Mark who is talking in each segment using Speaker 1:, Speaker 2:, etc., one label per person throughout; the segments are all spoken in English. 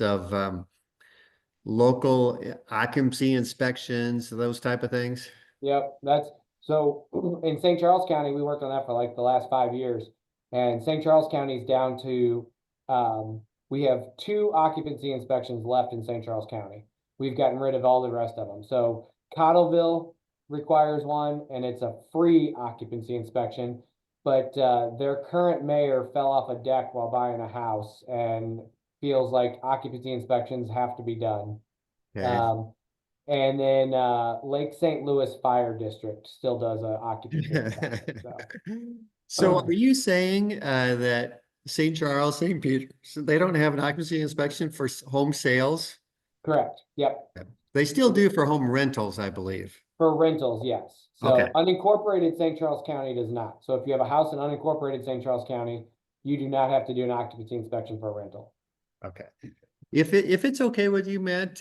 Speaker 1: of local occupancy inspections, those type of things?
Speaker 2: Yep, that's so in St. Charles County, we worked on that for like the last 5 years. And St. Charles County is down to we have 2 occupancy inspections left in St. Charles County. We've gotten rid of all the rest of them. So Cottleville requires one, and it's a free occupancy inspection. But their current mayor fell off a deck while buying a house and feels like occupancy inspections have to be done.
Speaker 1: Okay.
Speaker 2: And then Lake St. Louis Fire District still does a occupancy inspection.
Speaker 1: So are you saying that St. Charles, St. Peter, so they don't have an occupancy inspection for home sales?
Speaker 2: Correct. Yep.
Speaker 1: They still do for home rentals, I believe.
Speaker 2: For rentals, yes. So
Speaker 1: Okay.
Speaker 2: unincorporated St. Charles County does not. So if you have a house in unincorporated St. Charles County, you do not have to do an occupancy inspection for a rental.
Speaker 1: Okay. If it's okay with you, Matt,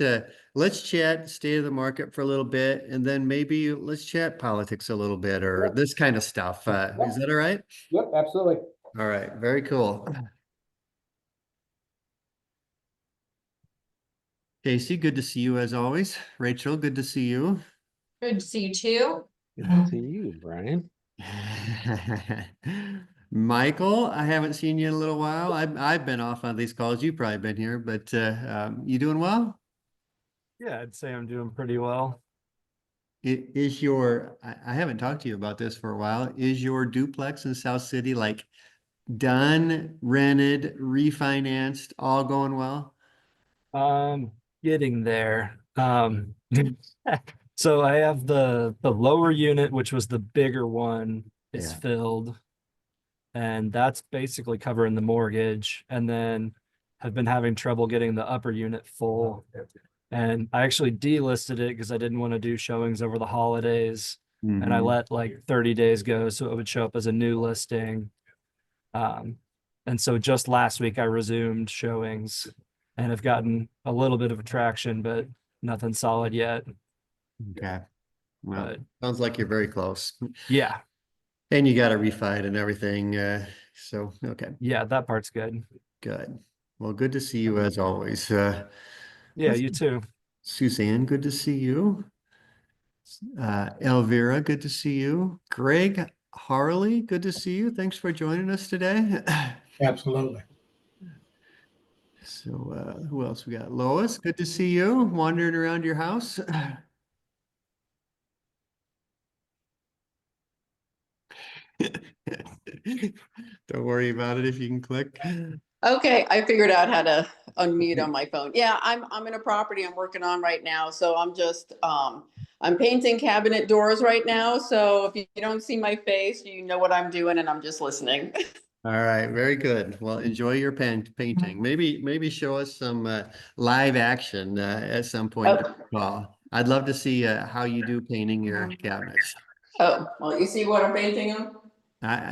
Speaker 1: let's chat state of the market for a little bit, and then maybe let's chat politics a little bit or this kind of stuff. Is that all right?
Speaker 2: Yep, absolutely.
Speaker 1: All right, very cool. Casey, good to see you as always. Rachel, good to see you.
Speaker 3: Good to see you too.
Speaker 4: Good to see you, Brian.
Speaker 1: Michael, I haven't seen you in a little while. I've been off on these calls. You've probably been here, but you doing well?
Speaker 4: Yeah, I'd say I'm doing pretty well.
Speaker 1: Is your I haven't talked to you about this for a while. Is your duplex in South City like done, rented, refinanced, all going well?
Speaker 4: Getting there. So I have the lower unit, which was the bigger one, is filled. And that's basically covering the mortgage. And then have been having trouble getting the upper unit full. And I actually delisted it because I didn't want to do showings over the holidays. And I let like 30 days go so it would show up as a new listing. And so just last week I resumed showings and have gotten a little bit of attraction, but nothing solid yet.
Speaker 1: Okay. Well,
Speaker 4: But
Speaker 1: sounds like you're very close.
Speaker 4: yeah.
Speaker 1: And you got to refi it and everything. So, okay.
Speaker 4: Yeah, that part's good.
Speaker 1: Good. Well, good to see you as always.
Speaker 4: Yeah, you too.
Speaker 1: Suzanne, good to see you. Elvira, good to see you. Greg Harley, good to see you. Thanks for joining us today.
Speaker 5: Absolutely.
Speaker 1: So who else we got? Lois, good to see you. Wandering around your house. Don't worry about it if you can click.
Speaker 6: Okay, I figured out how to unmute on my phone. Yeah, I'm in a property I'm working on right now, so I'm just I'm painting cabinet doors right now. So if you don't see my face, you know what I'm doing, and I'm just listening.
Speaker 1: All right, very good. Well, enjoy your painting. Maybe show us some live action at some point. Well, I'd love to see how you do painting your cabinets.
Speaker 6: Oh, well, you see what I'm painting them?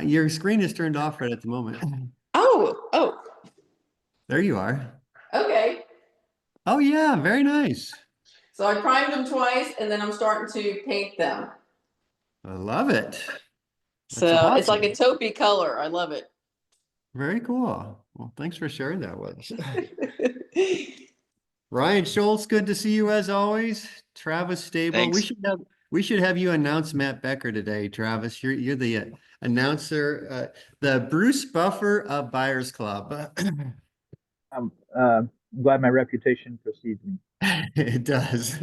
Speaker 1: Your screen is turned off right at the moment.
Speaker 6: Oh,
Speaker 1: There you are.
Speaker 6: okay.
Speaker 1: Oh yeah, very nice.
Speaker 6: So I primed them twice, and then I'm starting to paint them.
Speaker 1: I love it. That's
Speaker 6: So
Speaker 1: awesome.
Speaker 6: It's like a taupey color. I love it.
Speaker 1: Very cool. Well, thanks for sharing that with us. Ryan Schultz, good to see you as always. Travis Stable.
Speaker 7: Thanks.
Speaker 1: We should have you announce Matt Becker today, Travis. You're the announcer, the Bruce Buffer of Buyers Club.
Speaker 8: I'm glad my reputation precedes me.
Speaker 1: It does.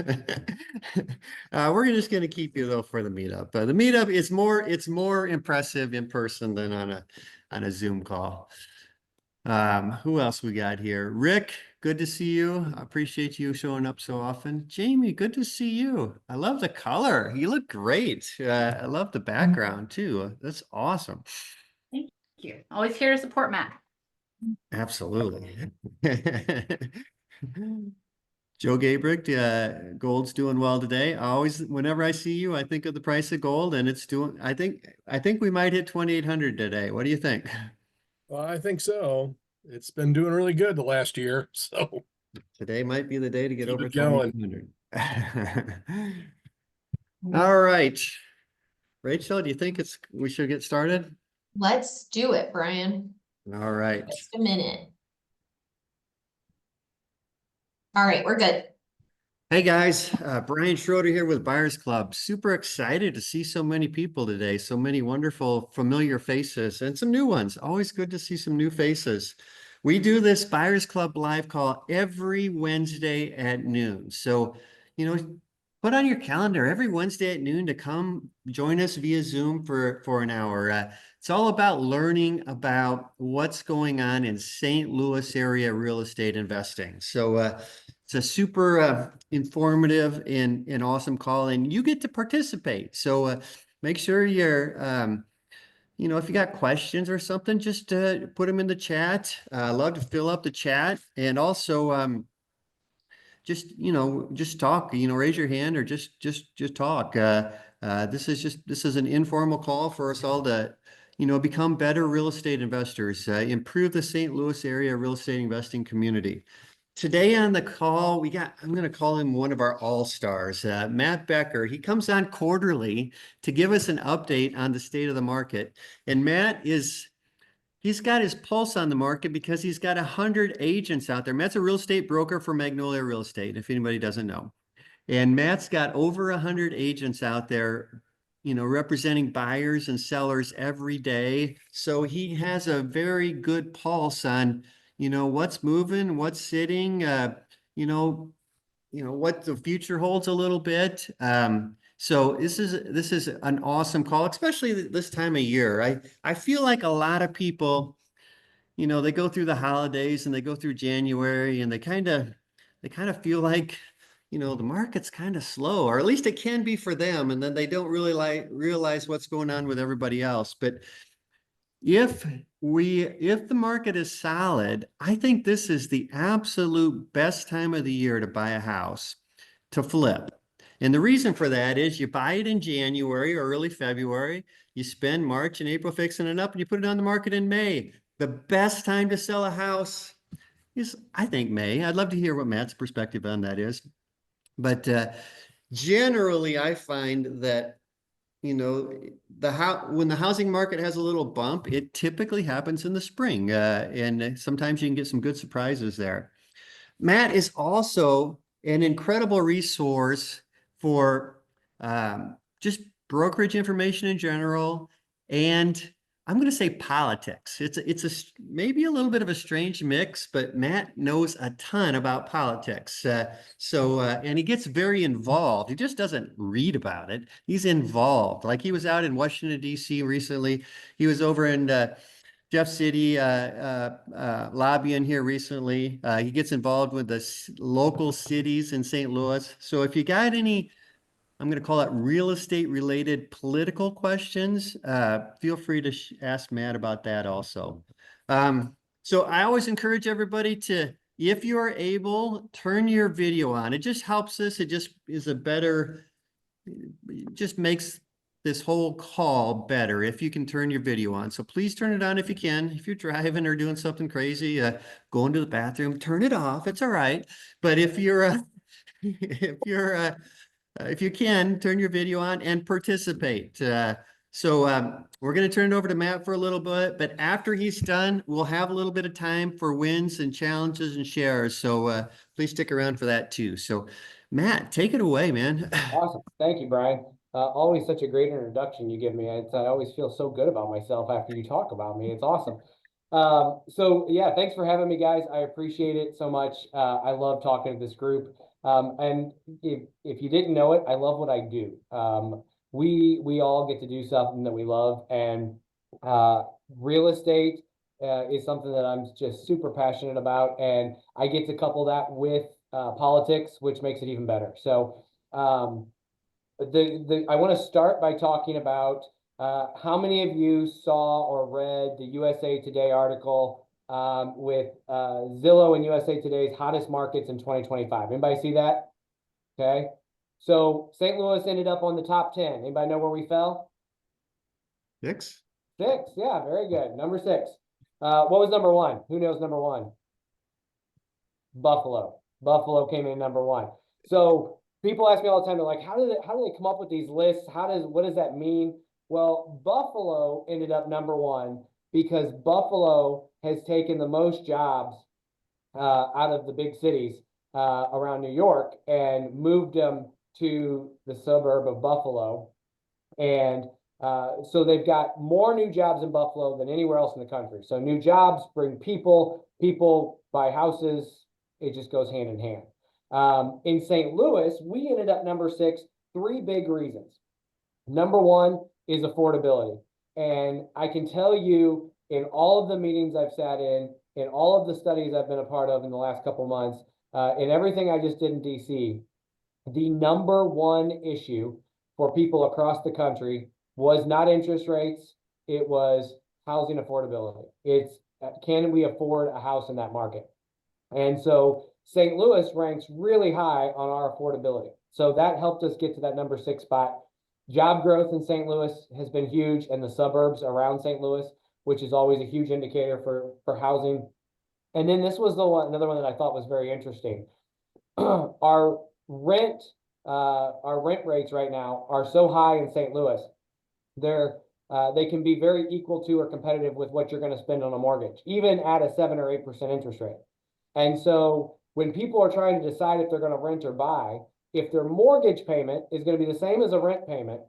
Speaker 1: We're just going to keep you though for the meetup. The meetup is more impressive in person than on a Zoom call. Who else we got here? Rick, good to see you. I appreciate you showing up so often. Jamie, good to see you. I love the color. You look great. I love the background too. That's awesome.
Speaker 3: Thank you. Always here to support Matt.
Speaker 1: Absolutely. Joe Gabrick, gold's doing well today. Whenever I see you, I think of the price of gold, and it's doing. I think we might hit 2,800 today. What do you think?
Speaker 5: Well, I think so. It's been doing really good the last year. So
Speaker 1: Today might be the day to get
Speaker 5: keep
Speaker 1: over
Speaker 5: it going.
Speaker 1: 2,800. All right, Rachel, do you think we should get started?
Speaker 3: Let's do it, Brian.
Speaker 1: All right.
Speaker 3: Just a minute. All right, we're good.
Speaker 1: Hey guys, Brian Schroeder here with Buyers Club. Super excited to see so many people today, so many wonderful familiar faces and some new ones. Always good to see some new faces. We do this Buyers Club live call every Wednesday at noon. So, put on your calendar every Wednesday at noon to come join us via Zoom for an hour. It's all about learning about what's going on in St. Louis area real estate investing. So, it's a super informative and awesome call, and you get to participate. So make sure if you got questions or something, just put them in the chat. I love to fill up the chat, and also just talk. Raise your hand or just talk. This is an informal call for us all to become better real estate investors, improve the St. Louis area real estate investing community. Today on the call, I'm going to call him one of our all-stars, Matt Becker. He comes on quarterly to give us an update on the state of the market. And he's got his pulse on the market because he's got 100 agents out there. Matt's a real estate broker for Magnolia Real Estate, if anybody doesn't know. And Matt's got over 100 agents out there, representing buyers and sellers every day. So he has a very good pulse on what's moving, what's sitting, what the future holds a little bit. So this is an awesome call, especially this time of year. I feel like a lot of people, they go through the holidays and they go through January and they kind of feel like, the market's kind of slow, or at least it can be for them. And then they don't really realize what's going on with everybody else. But if the market is solid, I think this is the absolute best time of the year to buy a house to flip. And the reason for that is you buy it in January or early February, you spend March and April fixing it up, and you put it on the market in May. The best time to sell a house is, I think, May. I'd love to hear what Matt's perspective on that is. But generally, I find that when the housing market has a little bump, it typically happens in the spring, and sometimes you can get some good surprises there. Matt is also an incredible resource for just brokerage information in general, and I'm going to say politics. It's maybe a little bit of a strange mix, but Matt knows a ton about politics. And he gets very involved. He just doesn't read about it. He's involved. Like he was out in Washington, D.C. recently. He was over in Jeff City lobbying here recently. He gets involved with the local cities in St. Louis. So if you got any, I'm going to call it real estate related political questions, feel free to ask Matt about that also. So I always encourage everybody to, if you are able, turn your video on. It just helps us. It just is it just makes this whole call better if you can turn your video on. So please turn it on if you can. If you're driving or doing something crazy, going to the bathroom, turn it off. It's all right. But if you can, turn your video on and participate. So we're going to turn it over to Matt for a little bit, but after he's done, we'll have a little bit of time for wins and challenges and shares. So please stick around for that too. So Matt, take it away, man.
Speaker 2: Awesome. Thank you, Brian. Always such a great introduction you give me. I always feel so good about myself after you talk about me. It's awesome. So yeah, thanks for having me, guys. I appreciate it so much. I love talking to this group. And if you didn't know it, I love what I do. We all get to do something that we love, and real estate is something that I'm just super passionate about, and I get to couple that with politics, which makes it even better. So I want to start by talking about how many of you saw or read the USA Today article with Zillow and USA Today's hottest markets in 2025? Anybody see that? Okay. So St. Louis ended up on the top 10. Anybody know where we fell?
Speaker 1: 6.
Speaker 2: 6. Yeah, very good. Number 6. What was number 1? Who knows number 1? Buffalo. Buffalo came in number 1. So people ask me all the time, they're like, how do they come up with these lists? What does that mean? Well, Buffalo ended up number 1 because Buffalo has taken the most jobs out of the big cities. around New York and moved them to the suburb of Buffalo. And so they've got more new jobs in Buffalo than anywhere else in the country. So new jobs bring people, people buy houses. It just goes hand in hand. In St. Louis, we ended up number 6, 3 big reasons. Number 1 is affordability. And I can tell you in all of the meetings I've sat in all of the studies I've been a part of in the last couple months, in everything I just did in DC, the number 1 issue for people across the country was not interest rates. It was housing affordability. It's can we afford a house in that market? And so St. Louis ranks really high on our affordability. So that helped us get to that number 6 spot. Job growth in St. Louis has been huge, and the suburbs around St. Louis, which is always a huge indicator for housing. And then this was another one that I thought was very interesting. Our rent rates right now are so high in St. Louis. They can be very equal to or competitive with what you're going to spend on a mortgage, even at a 7 or 8% interest rate. And so when people are trying to decide if they're going to rent or buy, if their mortgage payment is going to be the same as a rent payment,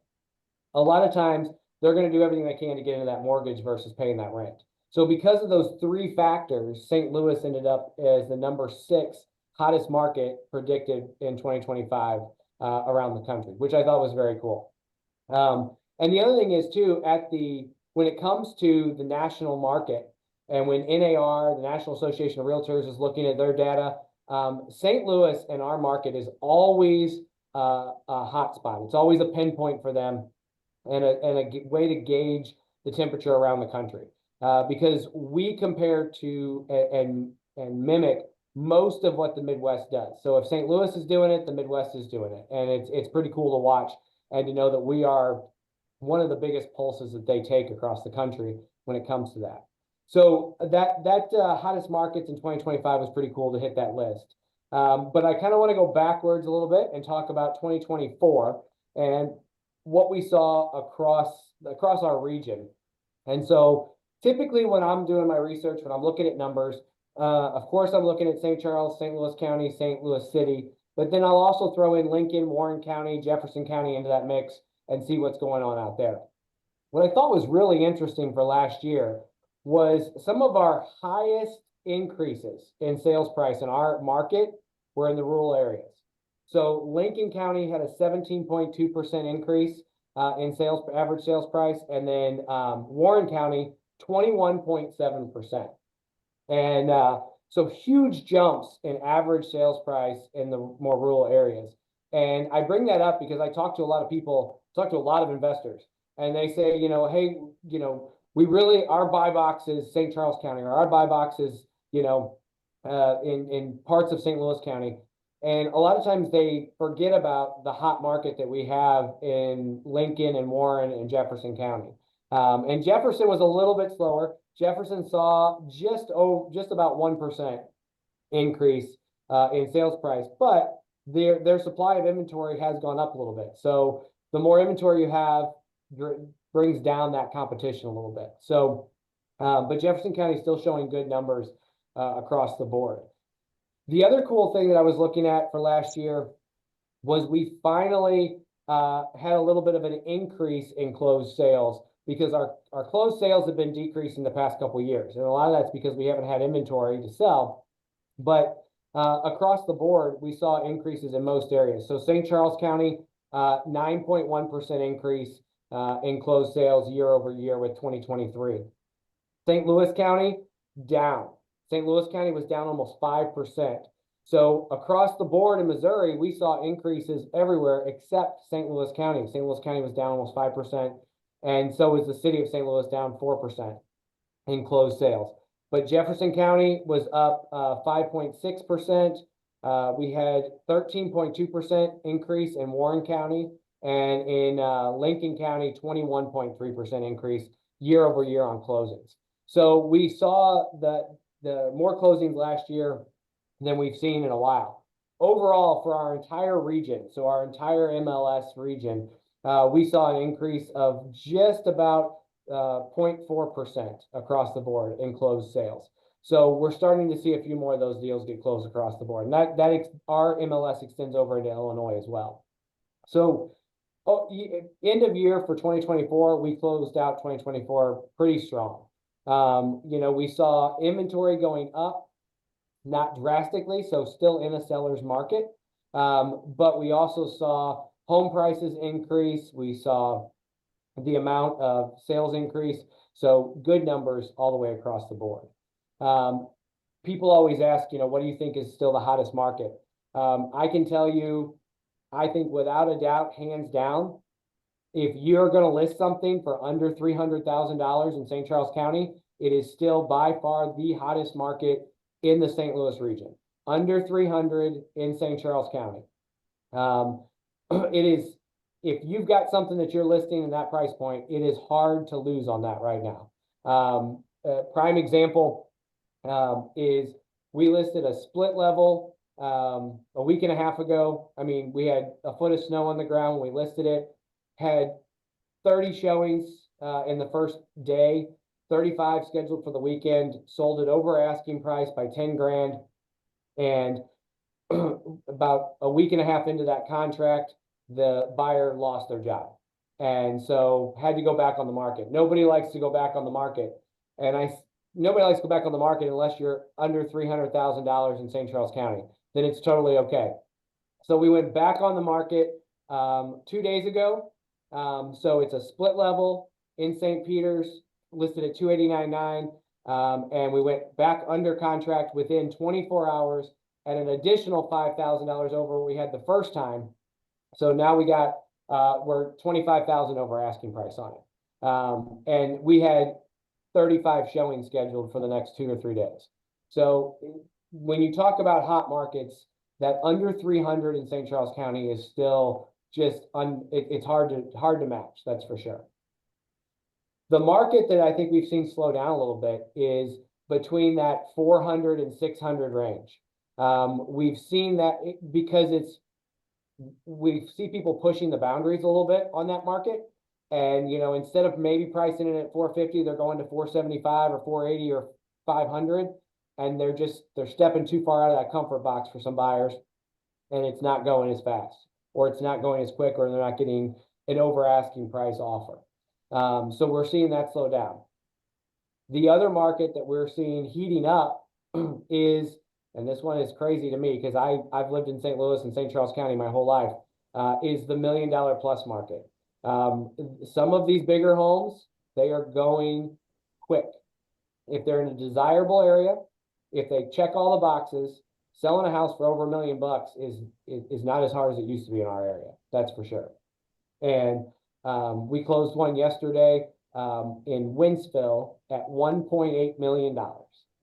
Speaker 2: a lot of times they're going to do everything they can to get into that mortgage versus paying that rent. So because of those 3 factors, St. Louis ended up as the number 6 hottest market predicted in 2025 around the country, which I thought was very cool. And the other thing is too, when it comes to the national market, and when NAR, the National Association of Realtors, is looking at their data, St. Louis and our market is always a hot spot. It's always a pinpoint for them and a way to gauge the temperature around the country, because we compare to and mimic most of what the Midwest does. So if St. Louis is doing it, the Midwest is doing it. And it's pretty cool to watch and to know that we are one of the biggest pulses that they take across the country when it comes to that. So that hottest markets in 2025 was pretty cool to hit that list. But I kind of want to go backwards a little bit and talk about 2024 and what we saw across our region. And so typically when I'm doing my research, when I'm looking at numbers, of course, I'm looking at St. Charles, St. Louis County, St. Louis City, but then I'll also throw in Lincoln, Warren County, Jefferson County into that mix and see what's going on out there. What I thought was really interesting for last year was some of our highest increases in sales price in our market were in the rural areas. So Lincoln County had a 17.2% increase in average sales price, and then Warren County 21.7%. And so huge jumps in average sales price in the more rural areas. And I bring that up because I talk to a lot of people, talk to a lot of investors, and they say, hey, our buy box is St. Charles County, or our buy box is, in parts of St. Louis County. And a lot of times they forget about the hot market that we have in Lincoln and Warren and Jefferson County. And Jefferson was a little bit slower. Jefferson saw just about 1% increase in sales price, but their supply of inventory has gone up a little bit. So the more inventory you have brings down that competition a little bit. So, but Jefferson County is still showing good numbers across the board. The other cool thing that I was looking at for last year was we finally had a little bit of an increase in closed sales, because our closed sales have been decreasing the past couple of years. And a lot of that's because we haven't had inventory to sell. But across the board, we saw increases in most areas. So St. Charles County, 9.1% increase in closed sales year over year with 2023. St. Louis County, down. St. Louis County was down almost 5%. So across the board in Missouri, we saw increases everywhere except St. Louis County. St. Louis County was down almost 5%. And so was the city of St. Louis, down 4% in closed sales. But Jefferson County was up 5.6%. We had 13.2% increase in Warren County, and in Lincoln County, 21.3% increase year over year on closings. So we saw the more closings last year than we've seen in a while. Overall, for our entire region, so our entire MLS region, we saw an increase of just about 0.4% across the board in closed sales. So we're starting to see a few more of those deals get closed across the board. And our MLS extends over into Illinois as well. So end of year for 2024, we closed out 2024 pretty strong. We saw inventory going up, not drastically, so still in a seller's market. But we also saw home prices increase. We saw the amount of sales increase. So good numbers all the way across the board. People always ask, what do you think is still the hottest market? I can tell you, I think without a doubt, hands down, if you're going to list something for under $300,000 in St. Charles County, it is still by far the hottest market in the St. Louis region. Under 300 in St. Charles County. It is, if you've got something that you're listing in that price point, it is hard to lose on that right now. Prime example is we listed a split level a week and a half ago. I mean, we had a foot of snow on the ground when we listed it, had 30 showings in the first day, 35 scheduled for the weekend, sold it over asking price by 10 grand. And about a week and a half into that contract, the buyer lost their job. And so had to go back on the market. Nobody likes to go back on the market. And nobody likes to go back on the market unless you're under $300,000 in St. Charles County. Then it's totally okay. So we went back on the market 2 days ago. So it's a split level in St. Peter's, listed at $289,900. And we went back under contract within 24 hours at an additional $5,000 over what we had the first time. So now we got, we're $25,000 over asking price on it. And we had 35 showings scheduled for the next 2 or 3 days. So when you talk about hot markets, that under 300 in St. Charles County is still just, it's hard to match, that's for sure. The market that I think we've seen slow down a little bit is between that 400 and 600 range. We've seen that because we see people pushing the boundaries a little bit on that market. And, instead of maybe pricing it at 450, they're going to 475 or 480 or 500. And they're stepping too far out of that comfort box for some buyers. And it's not going as fast, or it's not going as quick, or they're not getting an over asking price offer. So we're seeing that slow down. The other market that we're seeing heating up is, and this one is crazy to me because I've lived in St. Louis and St. Charles County my whole life, is the $1 million plus market. Some of these bigger homes, they are going quick. If they're in a desirable area, if they check all the boxes, selling a house for over $1 million is not as hard as it used to be in our area. That's for sure. And we closed one yesterday in Winsville at $1.8 million.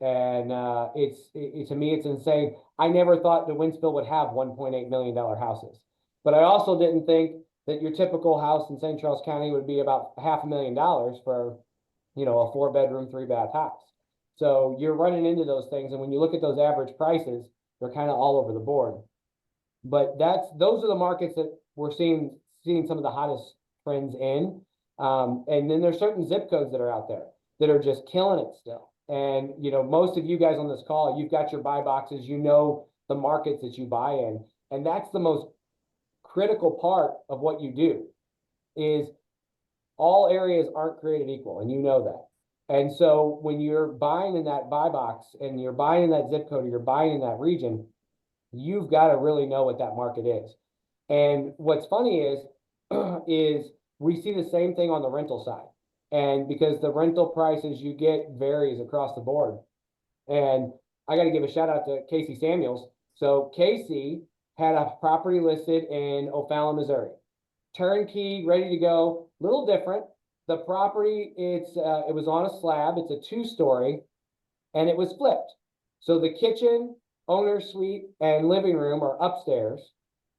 Speaker 2: And to me, it's insane. I never thought that Winsville would have $1.8 million houses. But I also didn't think that your typical house in St. Charles County would be about $500,000 for, a 4-bedroom, 3-bath house. So you're running into those things. And when you look at those average prices, they're kind of all over the board. But those are the markets that we're seeing some of the hottest trends in. And then there's certain zip codes that are out there that are just killing it still. And, most of you guys on this call, you've got your buy boxes, the markets that you buy in. And that's the most critical part of what you do, is all areas aren't created equal. And you know that. And so when you're buying in that buy box and you're buying in that zip code, or you're buying in that region, you've got to really know what that market is. And what's funny is we see the same thing on the rental side. And because the rental prices you get varies across the board. And I got to give a shout out to Casey Samuels. So Casey had a property listed in O'Fallon, Missouri. Turnkey, ready to go, little different. The property, it was on a slab. It's a 2-story, and it was flipped. So the kitchen, owner's suite, and living room are upstairs.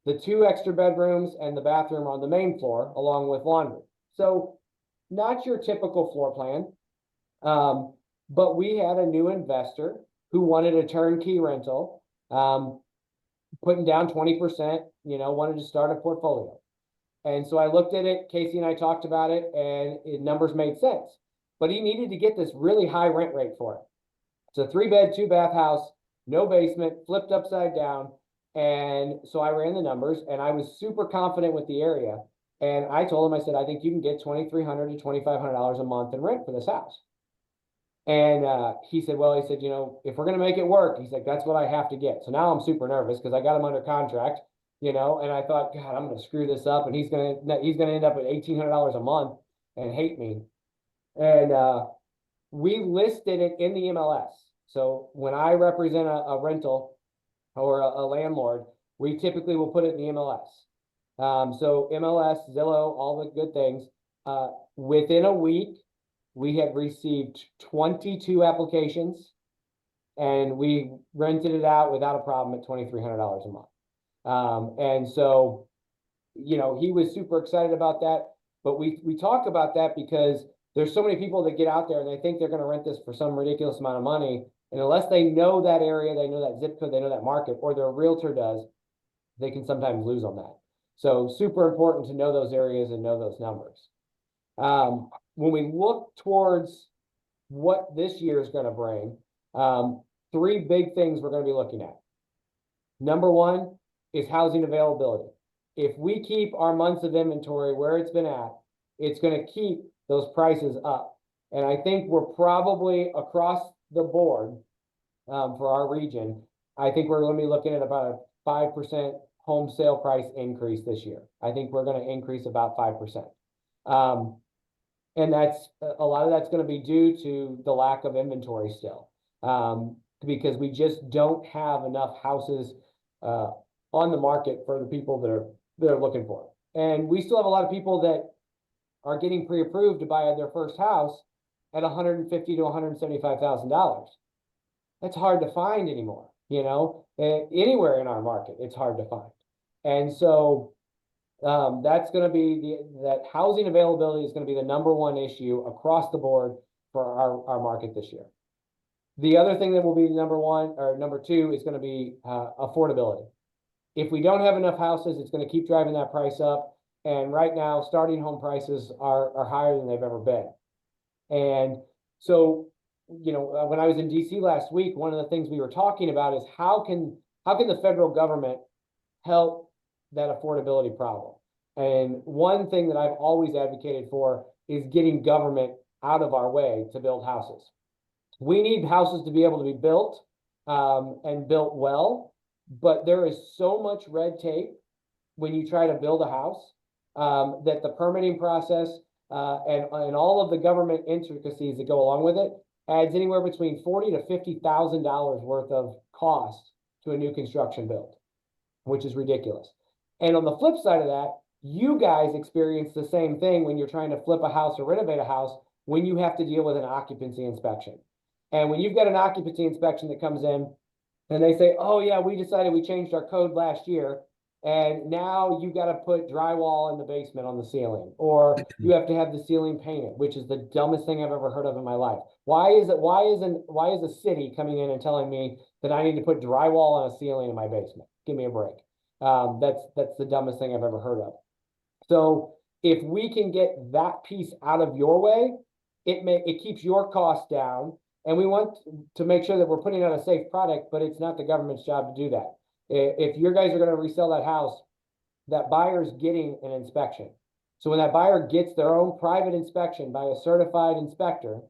Speaker 2: The 2 extra bedrooms and the bathroom are on the main floor, along with laundry. So not your typical floor plan. But we had a new investor who wanted a turnkey rental, putting down 20%, wanted to start a portfolio. And so I looked at it, Casey and I talked about it, and numbers made sense. But he needed to get this really high rent rate for it. It's a 3-bed, 2-bath house, no basement, flipped upside down. And so I ran the numbers and I was super confident with the area. And I told him, I said, I think you can get $2,300 to $2,500 a month in rent for this house. And he said, well, he said, you know, if we're going to make it work, he's like, that's what I have to get. So now I'm super nervous because I got him under contract, you know, and I thought, God, I'm going to screw this up. And he's going to end up at $1,800 a month and hate me. And we listed it in the MLS. So when I represent a rental or a landlord, we typically will put it in the MLS. So MLS, Zillow, all the good things. Within a week, we had received 22 applications and we rented it out without a problem at $2,300 a month. And so, you know, he was super excited about that. But we talk about that because there's so many people that get out there and they think they're going to rent this for some ridiculous amount of money. And unless they know that area, they know that zip code, they know that market, or their realtor does, they can sometimes lose on that. So super important to know those areas and know those numbers. When we look towards what this year is going to bring, 3 big things we're going to be looking at. Number 1 is housing availability. If we keep our months of inventory where it's been at, it's going to keep those prices up. And I think we're probably across the board for our region. I think we're going to be looking at about a 5% home sale price increase this year. I think we're going to increase about 5%. And that's a lot of that's going to be due to the lack of inventory still, because we just don't have enough houses on the market for the people that are looking for it. And we still have a lot of people that are getting pre-approved to buy their first house at $150,000 to $175,000. That's hard to find anymore, you know, anywhere in our market, it's hard to find. And so that's going to be that housing availability is going to be the number 1 issue across the board for our market this year. The other thing that will be number 1 or number 2 is going to be affordability. If we don't have enough houses, it's going to keep driving that price up. And right now, starting home prices are higher than they've ever been. And so, you know, when I was in DC last week, one of the things we were talking about is how can the federal government help that affordability problem? And one thing that I've always advocated for is getting government out of our way to build houses. We need houses to be able to be built and built well, but there is so much red tape when you try to build a house that the permitting process and all of the government intricacies that go along with it adds anywhere between $40,000 to $50,000 worth of cost to a new construction build, which is ridiculous. And on the flip side of that, you guys experience the same thing when you're trying to flip a house or renovate a house when you have to deal with an occupancy inspection. And when you've got an occupancy inspection that comes in and they say, oh yeah, we decided we changed our code last year and now you got to put drywall in the basement on the ceiling, or you have to have the ceiling painted, which is the dumbest thing I've ever heard of in my life. Why is a city coming in and telling me that I need to put drywall on a ceiling in my basement? Give me a break. That's the dumbest thing I've ever heard of. So if we can get that piece out of your way, it keeps your costs down. And we want to make sure that we're putting out a safe product, but it's not the government's job to do that. If your guys are going to resell that house, that buyer's getting an inspection. So when that buyer gets their own private inspection by a certified inspector,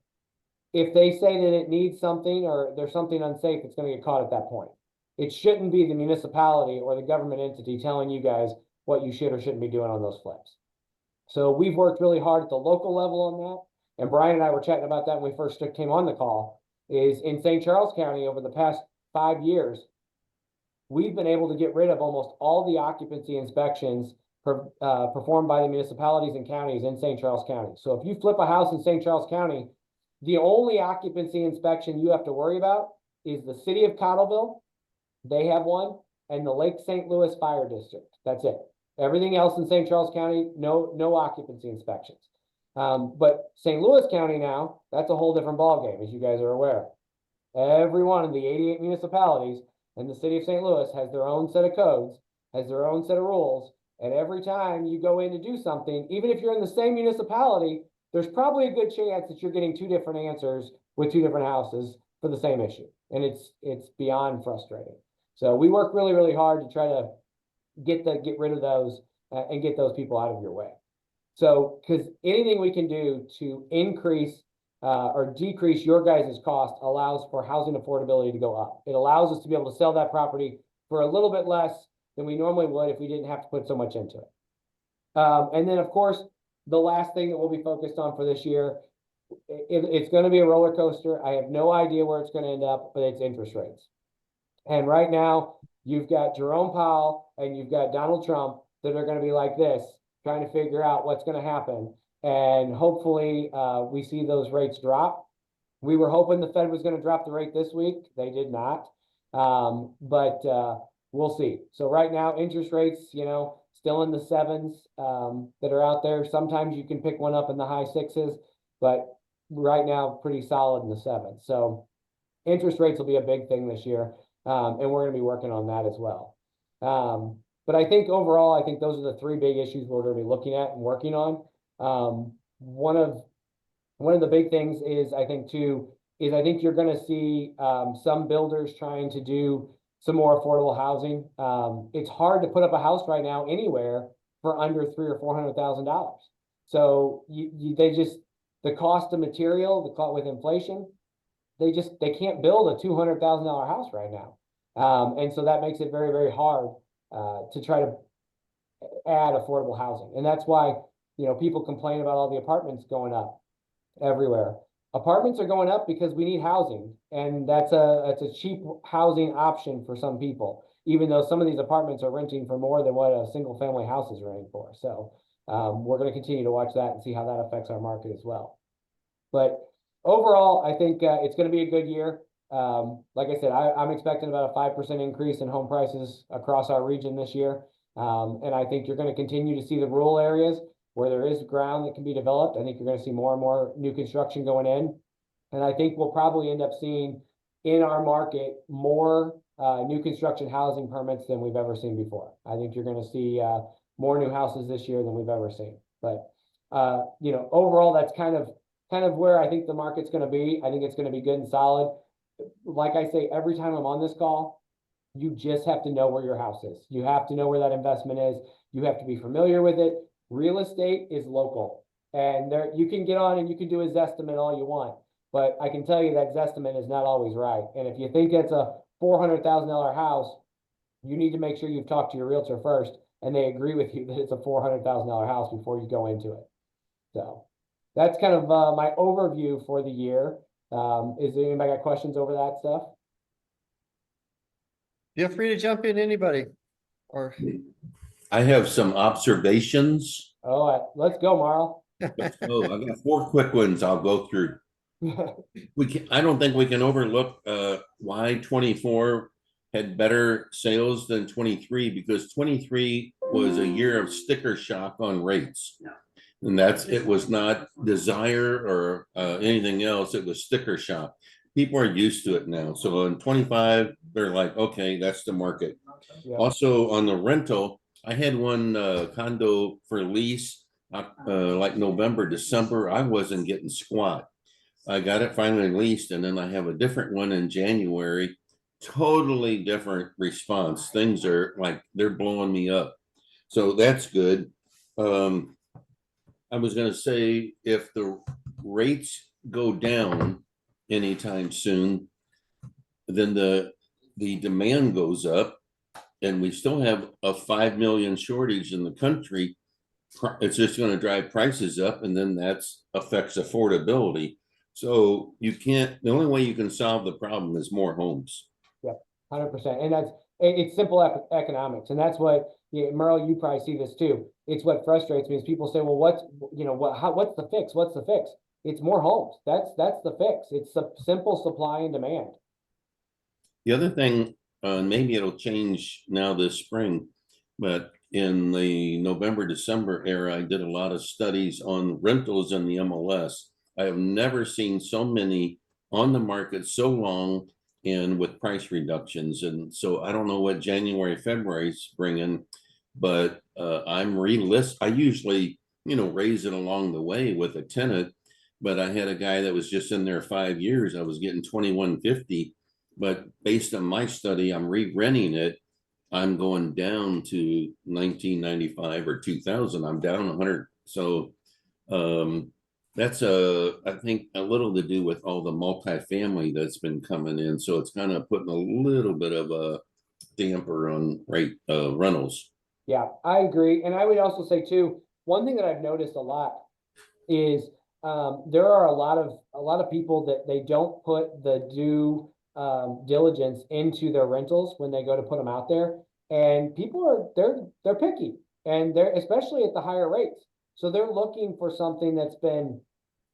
Speaker 2: if they say that it needs something or there's something unsafe, it's going to get caught at that point. It shouldn't be the municipality or the government entity telling you guys what you should or shouldn't be doing on those flips. So we've worked really hard at the local level on that. And Brian and I were chatting about that when we first came on the call, is in St. Charles County over the past 5 years, we've been able to get rid of almost all the occupancy inspections performed by the municipalities and counties in St. Charles County. So if you flip a house in St. Charles County, the only occupancy inspection you have to worry about is the city of Cottleville. They have one, and the Lake St. Louis Fire District. That's it. Everything else in St. Charles County, no occupancy inspections. But St. Louis County now, that's a whole different ballgame, as you guys are aware. Every one of the 88 municipalities in the city of St. Louis has their own set of codes, has their own set of rules, and every time you go in to do something, even if you're in the same municipality, there's probably a good chance that you're getting 2 different answers with 2 different houses for the same issue. And it's beyond frustrating. So we work really, really hard to try to get rid of those and get those people out of your way. So, because anything we can do to increase or decrease your guys' cost allows for housing affordability to go up. It allows us to be able to sell that property for a little bit less than we normally would if we didn't have to put so much into it. And then, of course, the last thing that we'll be focused on for this year, it's going to be a roller coaster. I have no idea where it's going to end up, but it's interest rates. And right now, you've got Jerome Powell and you've got Donald Trump that are going to be like this, trying to figure out what's going to happen. And hopefully we see those rates drop. We were hoping the Fed was going to drop the rate this week. They did not. But we'll see. So right now, interest rates, still in the 7s that are out there. Sometimes you can pick one up in the high 6s, but right now, pretty solid in the 7s. So interest rates will be a big thing this year. And we're going to be working on that as well. But I think overall, I think those are the 3 big issues we're going to be looking at and working on. One of the big things is I think you're going to see some builders trying to do some more affordable housing. It's hard to put up a house right now anywhere for under $300,000 or $400,000. So the cost of material, with inflation, they can't build a $200,000 house right now. And so that makes it very, very hard to try to add affordable housing. And that's why, people complain about all the apartments going up everywhere. Apartments are going up because we need housing, and that's a cheap housing option for some people, even though some of these apartments are renting for more than what a single family house is renting for. So we're going to continue to watch that and see how that affects our market as well. But overall, I think it's going to be a good year. Like I said, I'm expecting about a 5% increase in home prices across our region this year. And I think you're going to continue to see the rural areas where there is ground that can be developed. I think you're going to see more and more new construction going in. And I think we'll probably end up seeing in our market more new construction housing permits than we've ever seen before. I think you're going to see more new houses this year than we've ever seen. But, overall, that's kind of where I think the market's going to be. I think it's going to be good and solid. Like I say, every time I'm on this call, you just have to know where your house is. You have to know where that investment is. You have to be familiar with it. Real estate is local, and you can get on and you can do a Zestimate all you want, but I can tell you that Zestimate is not always right. And if you think it's a $400,000 house, you need to make sure you've talked to your realtor first and they agree with you that it's a $400,000 house before you go into it. So that's kind of my overview for the year. Is there anybody got questions over that stuff?
Speaker 1: Feel free to jump in, anybody. Or
Speaker 7: I have some observations.
Speaker 2: Oh, let's go, Marl.
Speaker 7: Let's go. I got 4 quick ones I'll go through. I don't think we can overlook why 24 had better sales than 23, because 23 was a year of sticker shock on rates. And it was not desire or anything else. It was sticker shock. People are used to it now. So in 25, they're like, okay, that's the market. Yeah. Also on the rental, I had one condo for lease like November, December. I wasn't getting squat. I got it finally leased, and then I have a different one in January. Totally different response. Things are like, they're blowing me up. So that's good. I was going to say, if the rates go down anytime soon, then the demand goes up, and we still have a 5 million shortage in the country. It's just going to drive prices up, and then that affects affordability. So the only way you can solve the problem is more homes. Yeah,
Speaker 2: 100%. And it's simple economics. And that's what, Merle, you probably see this too. It's what frustrates me is people say, well, what's the fix? What's the fix? It's more homes. That's the fix. It's a simple supply and demand.
Speaker 7: The other thing, maybe it'll change now this spring, but in the November, December era, I did a lot of studies on rentals in the MLS. I have never seen so many on the market so long and with price reductions. And so I don't know what January, February's bringing, but I usually, raise it along the way with a tenant, but I had a guy that was just in there 5 years. I was getting 2150, but based on my study, I'm re-renting it. I'm going down to 1995 or 2000. I'm down 100. So that's I think a little to do with all the multifamily that's been coming in. So it's kind of putting a little bit of a damper on rentals.
Speaker 2: Yeah, I agree. And I would also say too, one thing that I've noticed a lot is there are a lot of people that they don't put the due diligence into their rentals when they go to put them out there. And people are they're picky, and they're especially at the higher rates. So they're looking for something that's been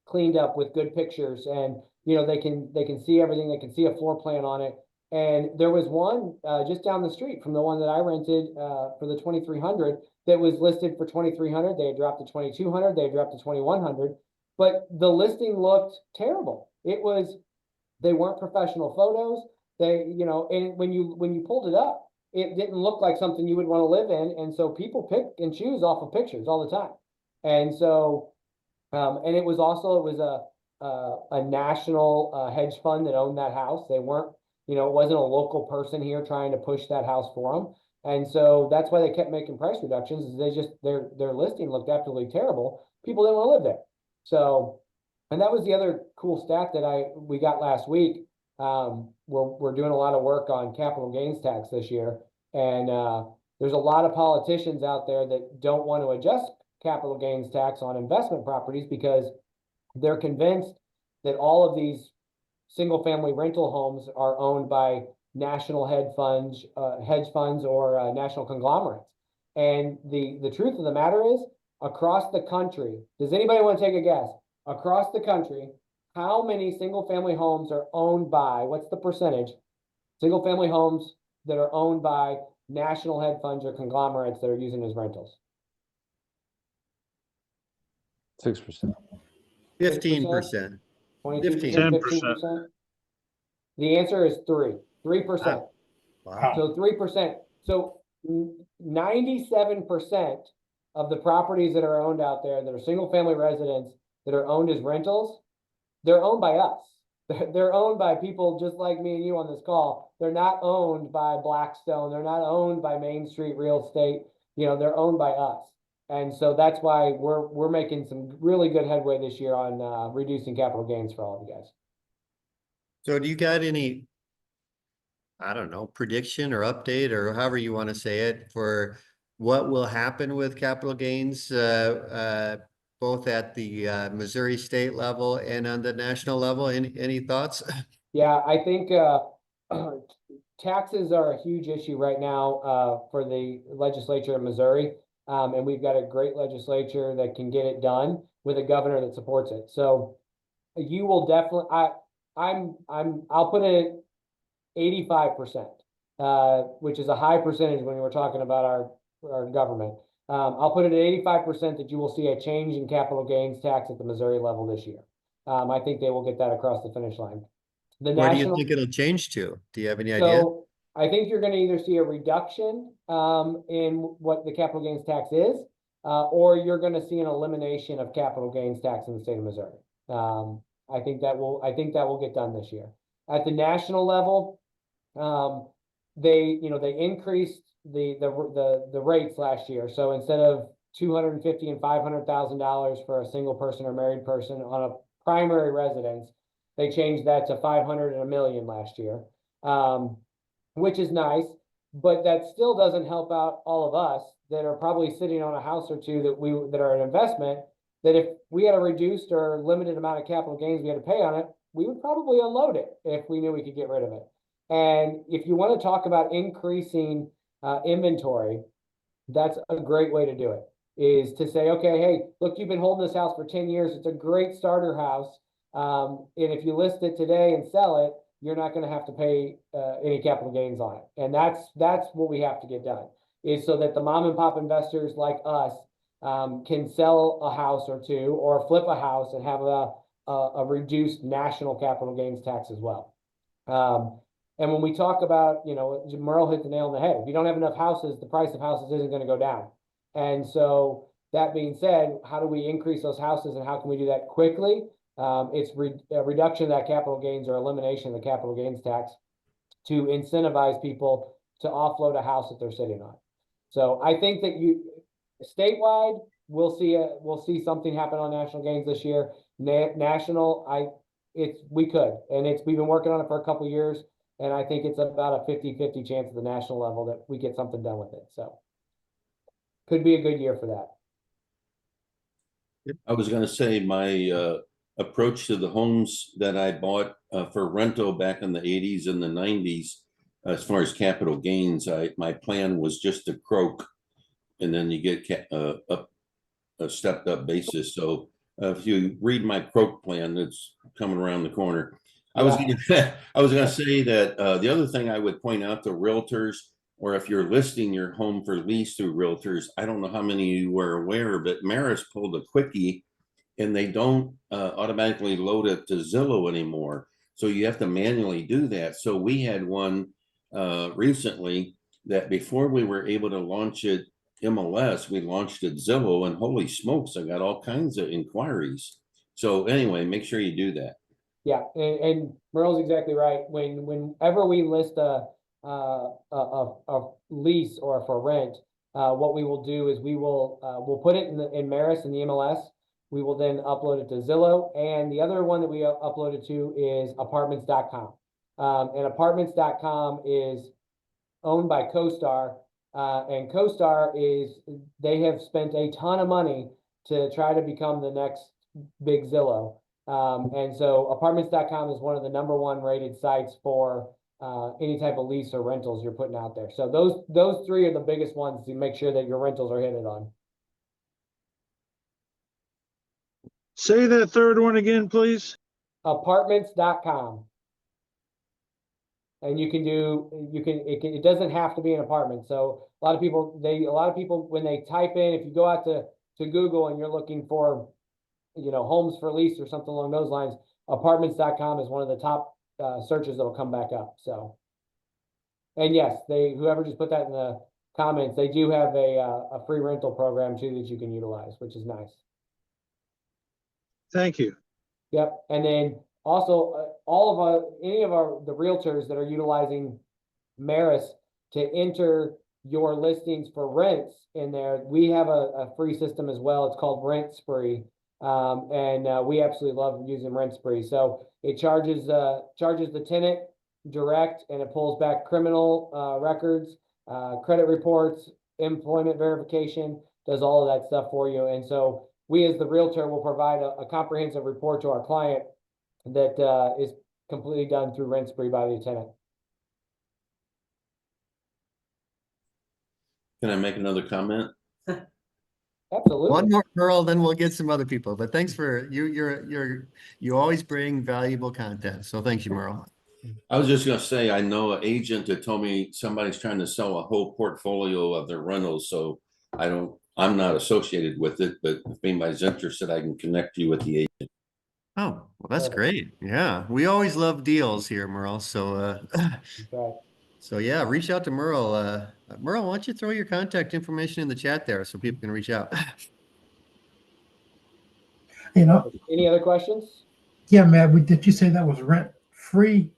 Speaker 2: cleaned up with good pictures, and they can see everything, they can see a floor plan on it. And there was one just down the street from the one that I rented for the 2300 that was listed for 2300. They had dropped to 2200, they had dropped to 2100, but the listing looked terrible. They weren't professional photos. And when you pulled it up, it didn't look like something you would want to live in. And so people pick and choose off of pictures all the time. And so and it was a national hedge fund that owned that house. They weren't, it wasn't a local person here trying to push that house for them. And so that's why they kept making price reductions, is their listing looked absolutely terrible. People didn't want to live there. So, and that was the other cool stat that we got last week. We're doing a lot of work on capital gains tax this year. And there's a lot of politicians out there that don't want to adjust capital gains tax on investment properties because they're convinced that all of these single family rental homes are owned by national hedge funds or national conglomerates. And the truth of the matter is, across the country, does anybody want to take a guess? Across the country, how many single family homes are owned by, what's the percentage, single family homes that are owned by national hedge funds or conglomerates that are using as rentals?
Speaker 9: 6%.
Speaker 1: 15%.
Speaker 2: 15%. The answer is 3%.
Speaker 1: Wow.
Speaker 2: So 3%. So 97% of the properties that are owned out there that are single family residents that are owned as rentals, they're owned by us. They're owned by people just like me and you on this call. They're not owned by Blackstone. They're not owned by Main Street Real Estate. They're owned by us. And so that's why we're making some really good headway this year on reducing capital gains for all of you guys.
Speaker 1: So do you got any, I don't know, prediction or update or however you want to say it for what will happen with capital gains, both at the Missouri state level and on the national level? Any thoughts?
Speaker 2: Yeah, I think taxes are a huge issue right now for the legislature in Missouri. And we've got a great legislature that can get it done with a governor that supports it. So you will definitely, I'll put it at 85%, which is a high percentage when we're talking about our government. I'll put it at 85% that you will see a change in capital gains tax at the Missouri level this year. I think they will get that across the finish line.
Speaker 1: Where do you think it'll change to? Do you have any idea?
Speaker 2: So I think you're going to either see a reduction in what the capital gains tax is, or you're going to see an elimination of capital gains tax in the state of Missouri. I think that will get done this year. At the national level, they increased the rates last year. So instead of $250,000 and $500,000 for a single person or married person on a primary residence, they changed that to $500,000 and $1 million last year. Which is nice, but that still doesn't help out all of us that are probably sitting on a house or two that are an investment, that if we had a reduced or limited amount of capital gains we had to pay on it, we would probably unload it if we knew we could get rid of it. And if you want to talk about increasing inventory, that's a great way to do it, is to say, okay, hey, look, you've been holding this house for 10 years. It's a great starter house. And if you list it today and sell it, you're not going to have to pay any capital gains on it. And that's what we have to get done, is so that the mom and pop investors like us can sell a house or two or flip a house and have a reduced national capital gains tax as well. And when we talk about, Merle hit the nail on the head. If you don't have enough houses, the price of houses isn't going to go down. And so that being said, how do we increase those houses and how can we do that quickly? It's a reduction of that capital gains or elimination of the capital gains tax to incentivize people to offload a house that they're sitting on. So I think that statewide, we'll see something happen on national gains this year. National, we've been working on it for a couple of years, and I think it's about a 50-50 chance at the national level that we get something done with it. So could be a good year for that.
Speaker 7: I was gonna say my approach to the homes that I bought for rental back in the 80s and the 90s, as far as capital gains, my plan was just to croak, and then you get a stepped up basis. So if you read my croak plan, it's coming around the corner. I was gonna say that the other thing I would point out to realtors, or if you're listing your home for lease through realtors, I don't know how many of you were aware, but Maris pulled a quickie, and they don't automatically load it to Zillow anymore. So you have to manually do that. So we had one recently that before we were able to launch it MLS, we launched it Zillow, and holy smokes, I got all kinds of inquiries. So anyway, make sure you do that.
Speaker 2: Yeah, and Merle's exactly right. Whenever we list a lease or for rent, what we will do is we'll put it in Maris in the MLS. We will then upload it to Zillow, and the other one that we uploaded to is apartments.com. And apartments.com is owned by CoStar, and CoStar they have spent a ton of money to try to become the next big Zillow. And so apartments.com is one of the #1 rated sites for any type of lease or rentals you're putting out there. So those three are the biggest ones to make sure that your rentals are hitting on.
Speaker 10: Say that third one again, please.
Speaker 2: Apartments.com. And it doesn't have to be an apartment. So a lot of people, when they type in, if you go out to Google and you're looking for, homes for lease or something along those lines, apartments.com is one of the top searches that will come back up. So, and yes, whoever just put that in the comments, they do have a free rental program too that you can utilize, which is nice.
Speaker 10: Thank you.
Speaker 2: Yep. And then also any of the realtors that are utilizing Maris to enter your listings for rents in there, we have a free system as well. It's called Rent Spree. And we absolutely love using Rent Spree. So it charges the tenant direct, and it pulls back criminal records, credit reports, employment verification, does all of that stuff for you. And so we as the realtor will provide a comprehensive report to our client that is completely done through Rent Spree by the tenant.
Speaker 7: Can I make another comment?
Speaker 2: Absolutely.
Speaker 1: One more, Earl, then we'll get some other people. But thanks for you always bring valuable content. So thank you, Merle.
Speaker 7: I was just gonna say, I know an agent that told me somebody's trying to sell a whole portfolio of their rentals. So I'm not associated with it, but if anybody's interested, I can connect you with the agent.
Speaker 1: Oh, well, that's great. Yeah, we always love deals here, Merle. So
Speaker 2: Right.
Speaker 1: so yeah, reach out to Merle. Merle, why don't you throw your contact information in the chat there so people can reach out?
Speaker 2: Any other questions?
Speaker 11: Yeah, Matt, did you say that was rent free?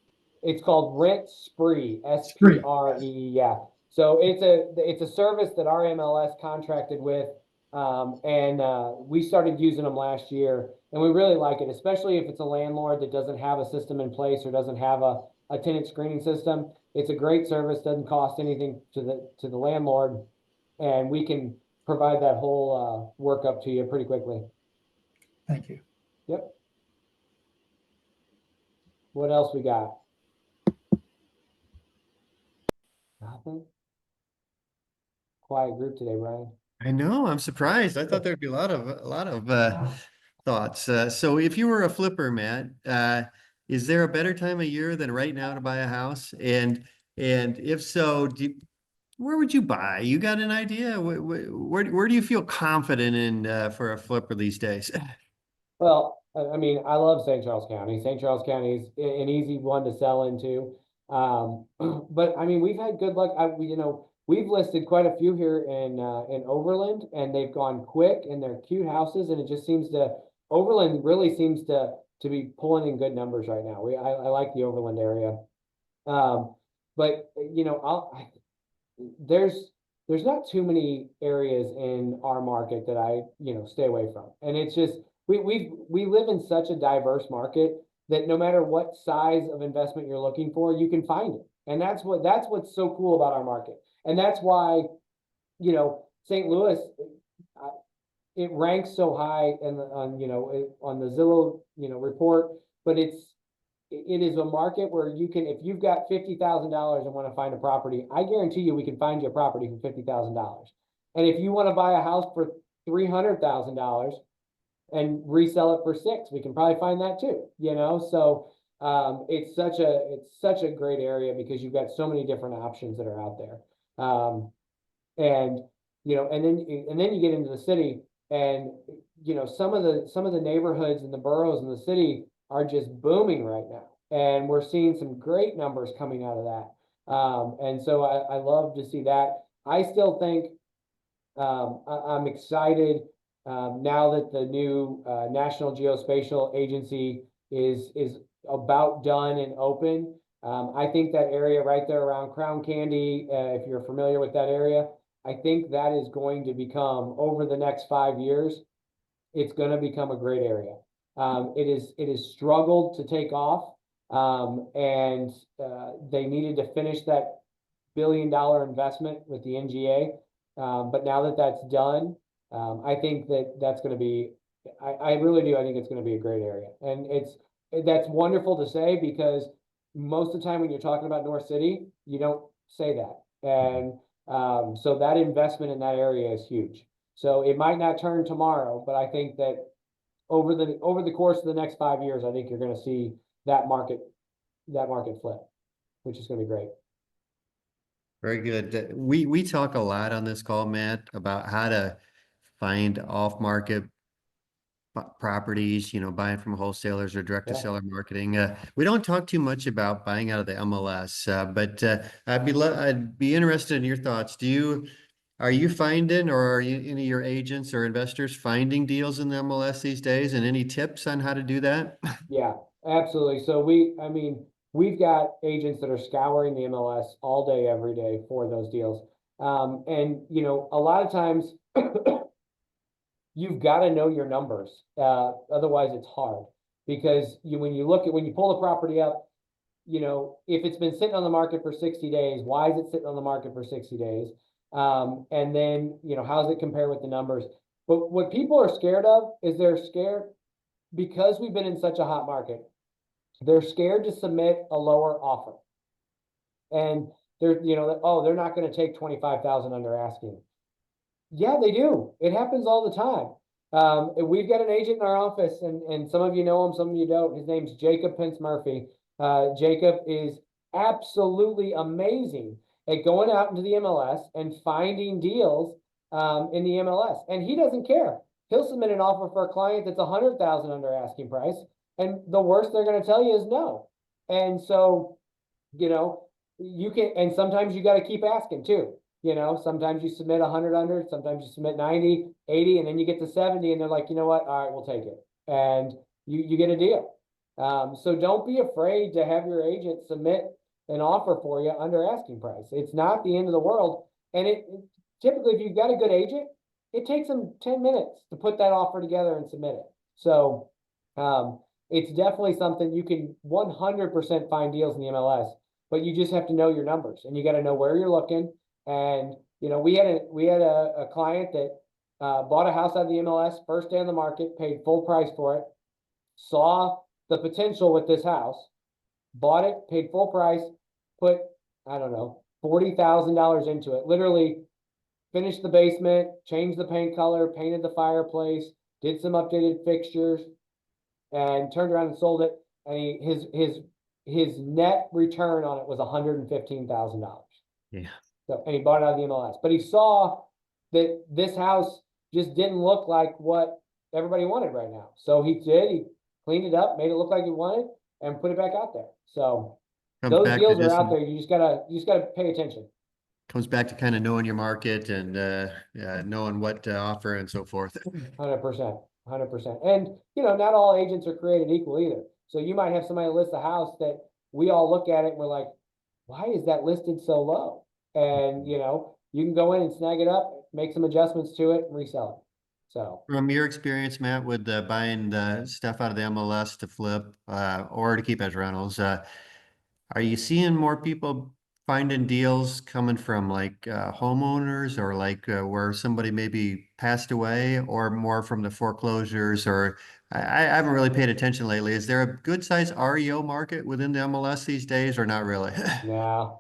Speaker 2: It's called Rent Spree, SPRE. Yeah. So it's a service that our MLS contracted with, and we started using them last year, and we really like it, especially if it's a landlord that doesn't have a system in place or doesn't have a tenant screening system. It's a great service, doesn't cost anything to the landlord, and we can provide that whole workup to you pretty quickly.
Speaker 11: Thank you.
Speaker 2: Yep. What else we got? Nothing. Quiet group today, Brian.
Speaker 1: I know, I'm surprised. I thought there'd be a lot of thoughts. So if you were a flipper, Matt, is there a better time of year than right now to buy a house? And if so, where would you buy? You got an idea? Where do you feel confident in for a flipper these days?
Speaker 2: Well, I mean, I love St. Charles County. St. Charles County is an easy one to sell into. But I mean, we've had good luck. We've listed quite a few here in Overland, and they've gone quick, and they're cute houses. And it just Overland really seems to be pulling in good numbers right now. I like the Overland area. But you know, there's not too many areas in our market that I, you know, stay away from. And it's just, we live in such a diverse market that no matter what size of investment you're looking for, you can find it. And that's what's so cool about our market. And that's why, you know, St. Louis, it ranks so high on the Zillow, you know, report, but it is a market where you can, if you've got $50,000 and want to find a property, I guarantee you we can find you a property for $50,000. And if you want to buy a house for $300,000 and resell it for $6, we can probably find that too, you know? So it's such a great area because you've got so many different options that are out there. And you know, and then you get into the city, and you know, some of the neighborhoods and the boroughs in the city are just booming right now. And we're seeing some great numbers coming out of that. And so I love to see that. I still think I'm excited now that the new National Geospatial Agency is about done and open. I think that area right there around Crown Candy, if you're familiar with that area, I think that is going to become, over the next 5 years, it's going to become a great area. It is struggled to take off, and they needed to finish that $1 billion investment with the NGA. But now that that's done, I think that's going to be, I really do. I think it's going to be a great area. And that's wonderful to say, because most of the time when you're talking about North City, you don't say that. And so that investment in that area is huge. So it might not turn tomorrow, but I think that over the course of the next 5 years, I think you're going to see that market flip, which is going to be great.
Speaker 1: Very good. We talk a lot on this call, Matt, about how to find off-market properties, you know, buying from wholesalers or direct to seller marketing. We don't talk too much about buying out of the MLS, but I'd be interested in your thoughts. Are you finding, or are any of your agents or investors finding deals in the MLS these days, and any tips on how to do that?
Speaker 2: Yeah, absolutely. So we've got agents that are scouring the MLS all day, every day for those deals. And you know, a lot of times you've got to know your numbers. Otherwise it's hard, because when you pull the property up, you know, if it's been sitting on the market for 60 days, why is it sitting on the market for 60 days? And then, you know, how does it compare with the numbers? But what people are scared of is they're scared, because we've been in such a hot market, they're scared to submit a lower offer. And they're, you know, oh, they're not going to take 25,000 under asking. Yeah, they do. It happens all the time. We've got an agent in our office, and some of you know him, some of you don't. His name's Jacob Pence Murphy. Jacob is absolutely amazing at going out into the MLS and finding deals in the MLS. And he doesn't care. He'll submit an offer for a client that's 100,000 under asking price, and the worst they're going to tell you is no. And so, you know, you can, and sometimes you got to keep asking too. You know, sometimes you submit 100 under, sometimes you submit 90, 80, and then you get to 70, and they're like, you know what? All right, we'll take it. And you get a deal. So don't be afraid to have your agent submit an offer for you under asking price. It's not the end of the world. And typically, if you've got a good agent, it takes them 10 minutes to put that offer together and submit it. So it's definitely something you can 100% find deals in the MLS, but you just have to know your numbers, and you got to know where you're looking. And, you know, we had a client that bought a house out of the MLS, first day on the market, paid full price for it, saw the potential with this house, bought it, paid full price, put, I don't know, $40,000 into it, literally finished the basement, changed the paint color, painted the fireplace, did some updated fixtures, and turned around and sold it. And his net return on it was $115,000.
Speaker 1: Yeah.
Speaker 2: So, and he bought it out of the MLS, but he saw that this house just didn't look like what everybody wanted right now. So he cleaned it up, made it look like he wanted, and put it back out there. So those deals are out there. You just gotta pay attention.
Speaker 1: Comes back to kind of knowing your market and knowing what to offer and so forth.
Speaker 2: 100%. 100%. And, you know, not all agents are created equal either. So you might have somebody list a house that we all look at it and we're like, why is that listed so low? And, you know, you can go in and snag it up, make some adjustments to it and resell it. So,
Speaker 1: From your experience, Matt, with buying the stuff out of the MLS to flip or to keep as rentals, are you seeing more people finding deals coming from like homeowners or like where somebody maybe passed away, or more from the foreclosures? Or I haven't really paid attention lately. Is there a good size REO market within the MLS these days, or not really?
Speaker 2: no,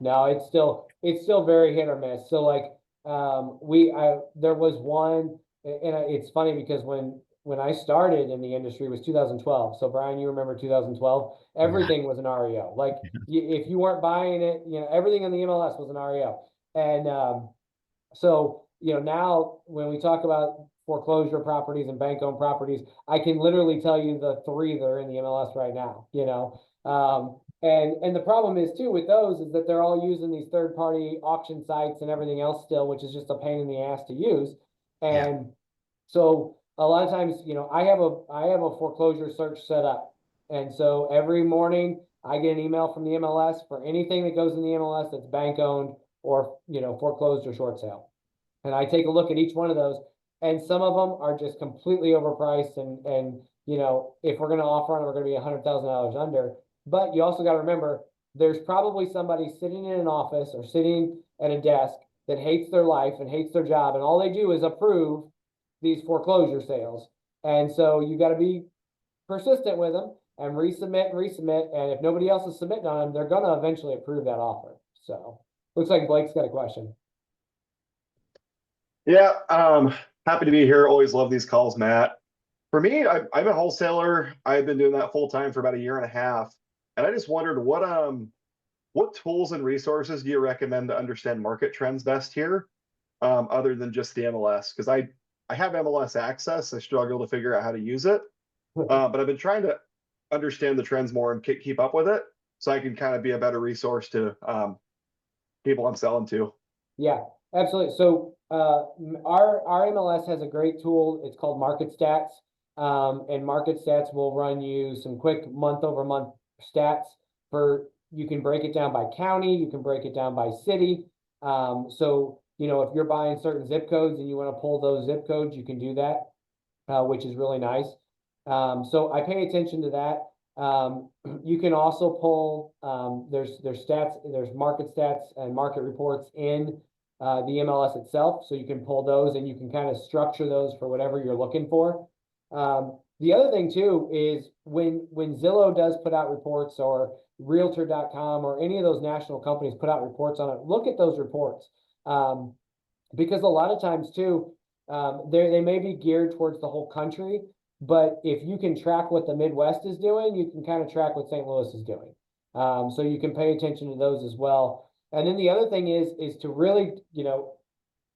Speaker 2: it's still very hit or miss. So like, there was one, and it's funny because when I started in the industry was 2012. So Brian, you remember 2012? Everything was an REO. Like if you weren't buying it, you know, everything in the MLS was an REO. And so, you know, now when we talk about foreclosure properties and bank-owned properties, I can literally tell you the 3 that are in the MLS right now, you know. And the problem is too with those is that they're all using these third-party auction sites and everything else still, which is just a pain in the ass to use. And so a lot of times, you know, I have a foreclosure search set up. And so every morning I get an email from the MLS for anything that goes in the MLS that's bank-owned or, you know, foreclosed or short sale. And I take a look at each one of those, and some of them are just completely overpriced. And you know, if we're going to offer on, we're going to be $100,000 under. But you also got to remember, there's probably somebody sitting in an office or sitting at a desk that hates their life and hates their job, and all they do is approve these foreclosure sales. And so you got to be persistent with them and resubmit and resubmit. And if nobody else is submitting on them, they're going to eventually approve that offer. So looks like Blake's got a question.
Speaker 12: Yeah, happy to be here. Always love these calls, Matt. For me, I'm a wholesaler. I've been doing that full time for about 1.5 years. And I just wondered what tools and resources do you recommend to understand market trends best here, other than just the MLS? Because I have MLS access. I struggle to figure out how to use it. But I've been trying to understand the trends more and keep up with it so I can kind of be a better resource to people I'm selling to.
Speaker 2: Yeah, absolutely. So our MLS has a great tool. It's called Market Stats. And Market Stats will run you some quick month-over-month stats you can break it down by county, you can break it down by city. So, you know, if you're buying certain zip codes and you want to pull those zip codes, you can do that, which is really nice. So I pay attention to that. You can also pull, there's stats, there's market stats and market reports in the MLS itself. So you can pull those and you can kind of structure those for whatever you're looking for. The other thing too is when Zillow does put out reports, or realtor.com or any of those national companies put out reports on it, look at those reports. Because a lot of times too, they may be geared towards the whole country, but if you can track what the Midwest is doing, you can kind of track what St. Louis is doing. So you can pay attention to those as well. And then the other thing is to really, you know,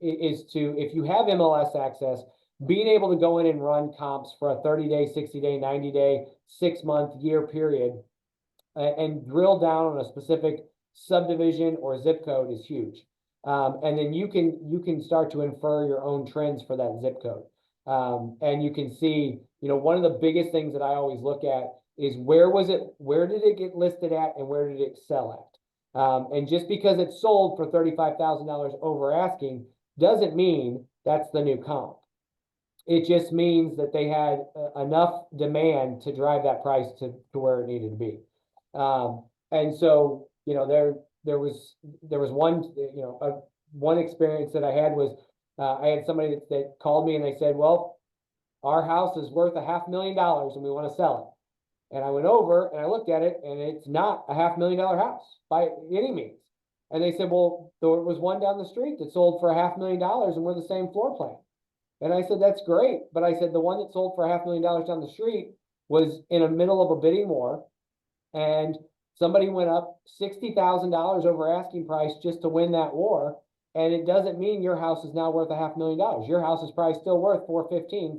Speaker 2: if you have MLS access, being able to go in and run comps for a 30-day, 60-day, 90-day, 6-month, year period, and drill down on a specific subdivision or zip code is huge. And then you can start to infer your own trends for that zip code. And you can see, you know, one of the biggest things that I always look at is where did it get listed at and where did it sell at? And just because it's sold for $35,000 over asking doesn't mean that's the new comp. It just means that they had enough demand to drive that price to where it needed to be. And so, you know, there was one, you know, one experience that I had was I had somebody that called me and they said, well, our house is worth $500,000 and we want to sell it. And I went over and I looked at it and it's not a $500,000 house by any means. And they said, well, there was one down the street that sold for $500,000 and we're the same floor plan. And I said, that's great. But I said, the one that sold for $500,000 down the street was in the middle of a bidding war. And somebody went up $60,000 over asking price just to win that war. And it doesn't mean your house is now worth $500,000. Your house is probably still worth $415,000,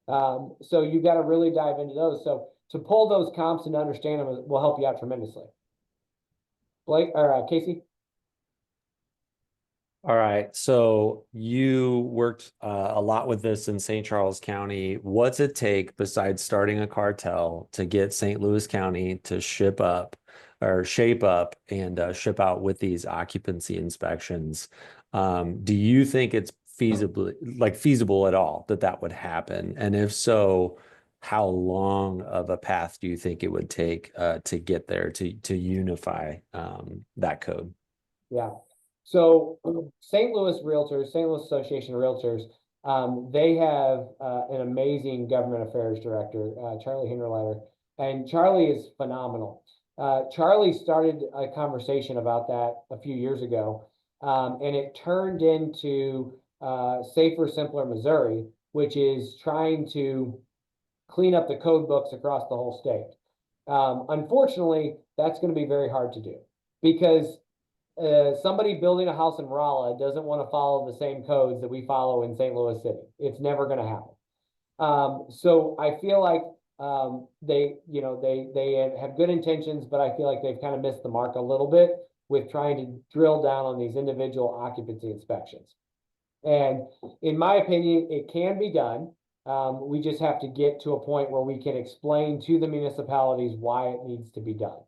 Speaker 2: $420,000. So you got to really dive into those. So to pull those comps and understand them will help you out tremendously. Blake or Casey?
Speaker 13: All right, so you worked a lot with this in St. Charles County. What's it take besides starting a cartel to get St. Louis County to shape up and ship out with these occupancy inspections? Do you think it's feasible at all that would happen? And if so, how long of a path do you think it would take to get there to unify that code?
Speaker 2: Yeah. So St. Louis Realtors, St. Louis Association of Realtors, they have an amazing government affairs director, Charlie Hinterleiter, and Charlie is phenomenal. Charlie started a conversation about that a few years ago, and it turned into Safer, Simpler Missouri, which is trying to clean up the code books across the whole state. Unfortunately, that's going to be very hard to do because somebody building a house in Rolla doesn't want to follow the same codes that we follow in St. Louis City. It's never going to happen. So I feel like they have good intentions, but I feel like they've kind of missed the mark a little bit with trying to drill down on these individual occupancy inspections. And in my opinion, it can be done. We just have to get to a point where we can explain to the municipalities why it needs to be done.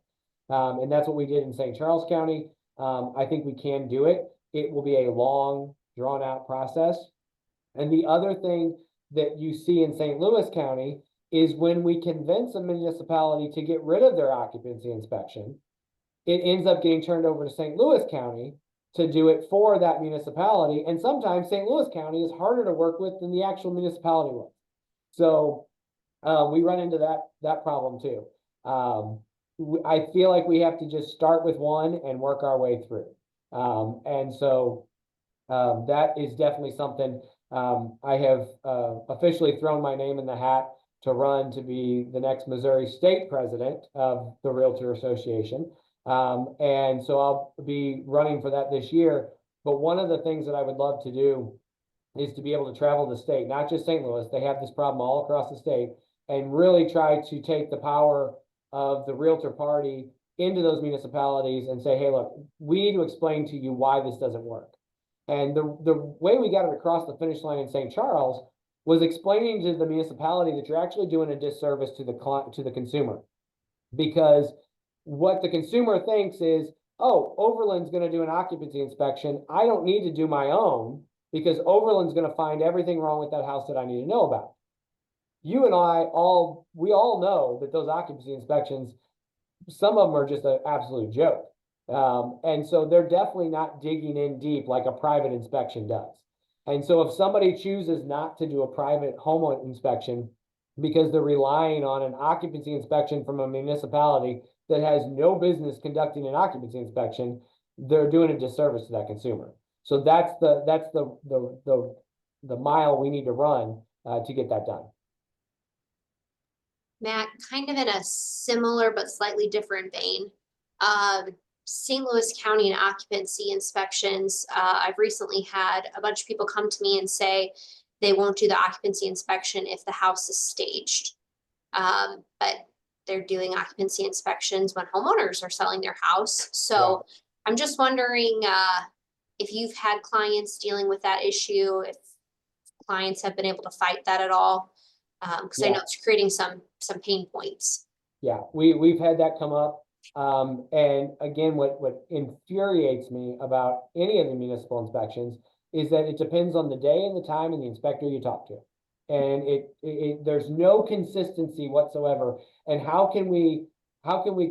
Speaker 2: And that's what we did in St. Charles County. I think we can do it. It will be a long, drawn out process. And the other thing that you see in St. Louis County is when we convince a municipality to get rid of their occupancy inspection, it ends up getting turned over to St. Louis County to do it for that municipality. And sometimes St. Louis County is harder to work with than the actual municipality was. So we run into that problem too. I feel like we have to just start with one and work our way through. And so that is definitely something I have officially thrown my name in the hat to run to be the next Missouri State president of the Realtor Association. And so I'll be running for that this year. But one of the things that I would love to do is to be able to travel the state, not just St. Louis. They have this problem all across the state, and really try to take the power of the Realtor Party into those municipalities and say, hey, look, we need to explain to you why this doesn't work. And the way we got it across the finish line in St. Charles was explaining to the municipality that you're actually doing a disservice to the consumer. Because what the consumer thinks is, oh, Overland's going to do an occupancy inspection. I don't need to do my own because Overland's going to find everything wrong with that house that I need to know about. You and we all know that those occupancy inspections, some of them are just an absolute joke. And so they're definitely not digging in deep like a private inspection does. And so if somebody chooses not to do a private home inspection because they're relying on an occupancy inspection from a municipality that has no business conducting an occupancy inspection, they're doing a disservice to that consumer. So that's the mile we need to run to get that done.
Speaker 14: Matt, kind of in a similar but slightly different vein, St. Louis County and occupancy inspections. I've recently had a bunch of people come to me and say they won't do the occupancy inspection if the house is staged. But they're doing occupancy inspections when homeowners are selling their house. So yeah. I'm just wondering if you've had clients dealing with that issue, if clients have been able to fight that at all. Because I know it's creating some pain points. Yeah, we've had that come up. And again, what infuriates me about any of the municipal inspections is that it depends on the day and the time and the inspector you talk to. And there's no consistency whatsoever. And how can we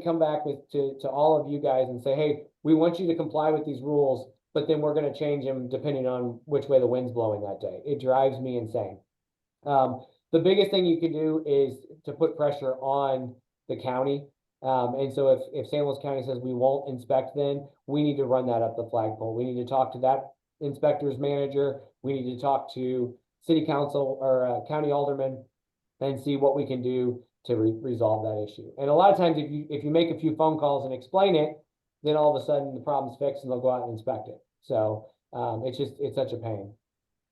Speaker 14: come back to all of you guys and say, hey, we want you to comply with these rules, but then we're going to change them depending on which way the wind's blowing that day. It drives me insane. The biggest thing you can do is to put pressure on the county. And so if St. Louis County says we won't inspect, then we need to run that up the flagpole. We need to talk to that inspector's manager. We need to talk to city council or county alderman and see what we can do to resolve that issue. And a lot of times if you make a few phone calls and explain it, then all of a sudden the problem's fixed and they'll go out and inspect it. So it's such a pain.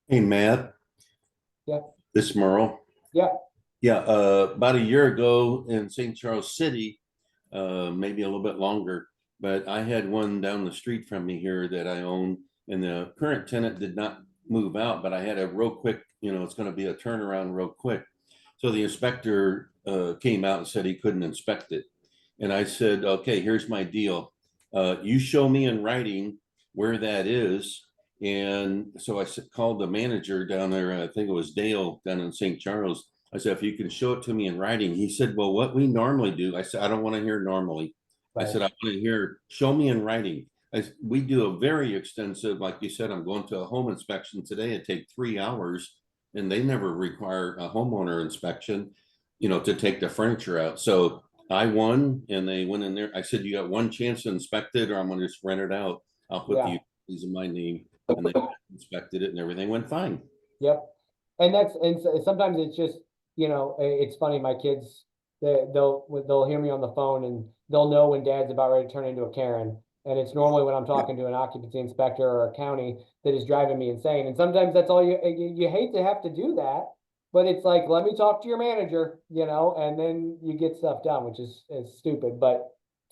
Speaker 7: Hey, Matt.
Speaker 2: Yeah.
Speaker 7: This Merle.
Speaker 2: Yeah.
Speaker 7: Yeah. About a year ago in St. Charles City, maybe a little bit longer, but I had one down the street from me here that I own, and the current tenant did not move out, but I had a real quick, it's going to be a turnaround real quick. So the inspector came out and said he couldn't inspect it. And I said, okay, here's my deal. You show me in writing where that is. And so I called the manager down there, I think it was Dale down in St. Charles. I said, if you can show it to me in writing. He said, well, what we normally do, I said, I don't want to hear normally. I said, I want to hear, show me in writing. We do a very extensive, like you said, I'm going to a home inspection today. It take 3 hours, and they never require a homeowner inspection, to take the furniture out. So I won, and they went in there. I said, you got one chance to inspect it, or I'm going to just rent it out. I'll put the utilities in my name, and they inspected it, and everything went fine.
Speaker 2: Yep. And sometimes it's just, it's funny. My kids, they'll hear me on the phone and they'll know when dad's about ready to turn into a Karen. And it's normally when I'm talking to an occupancy inspector or a county that is driving me insane. And sometimes that's all you hate to have to do that, but it's like, let me talk to your manager, and then you get stuff done, which is stupid. But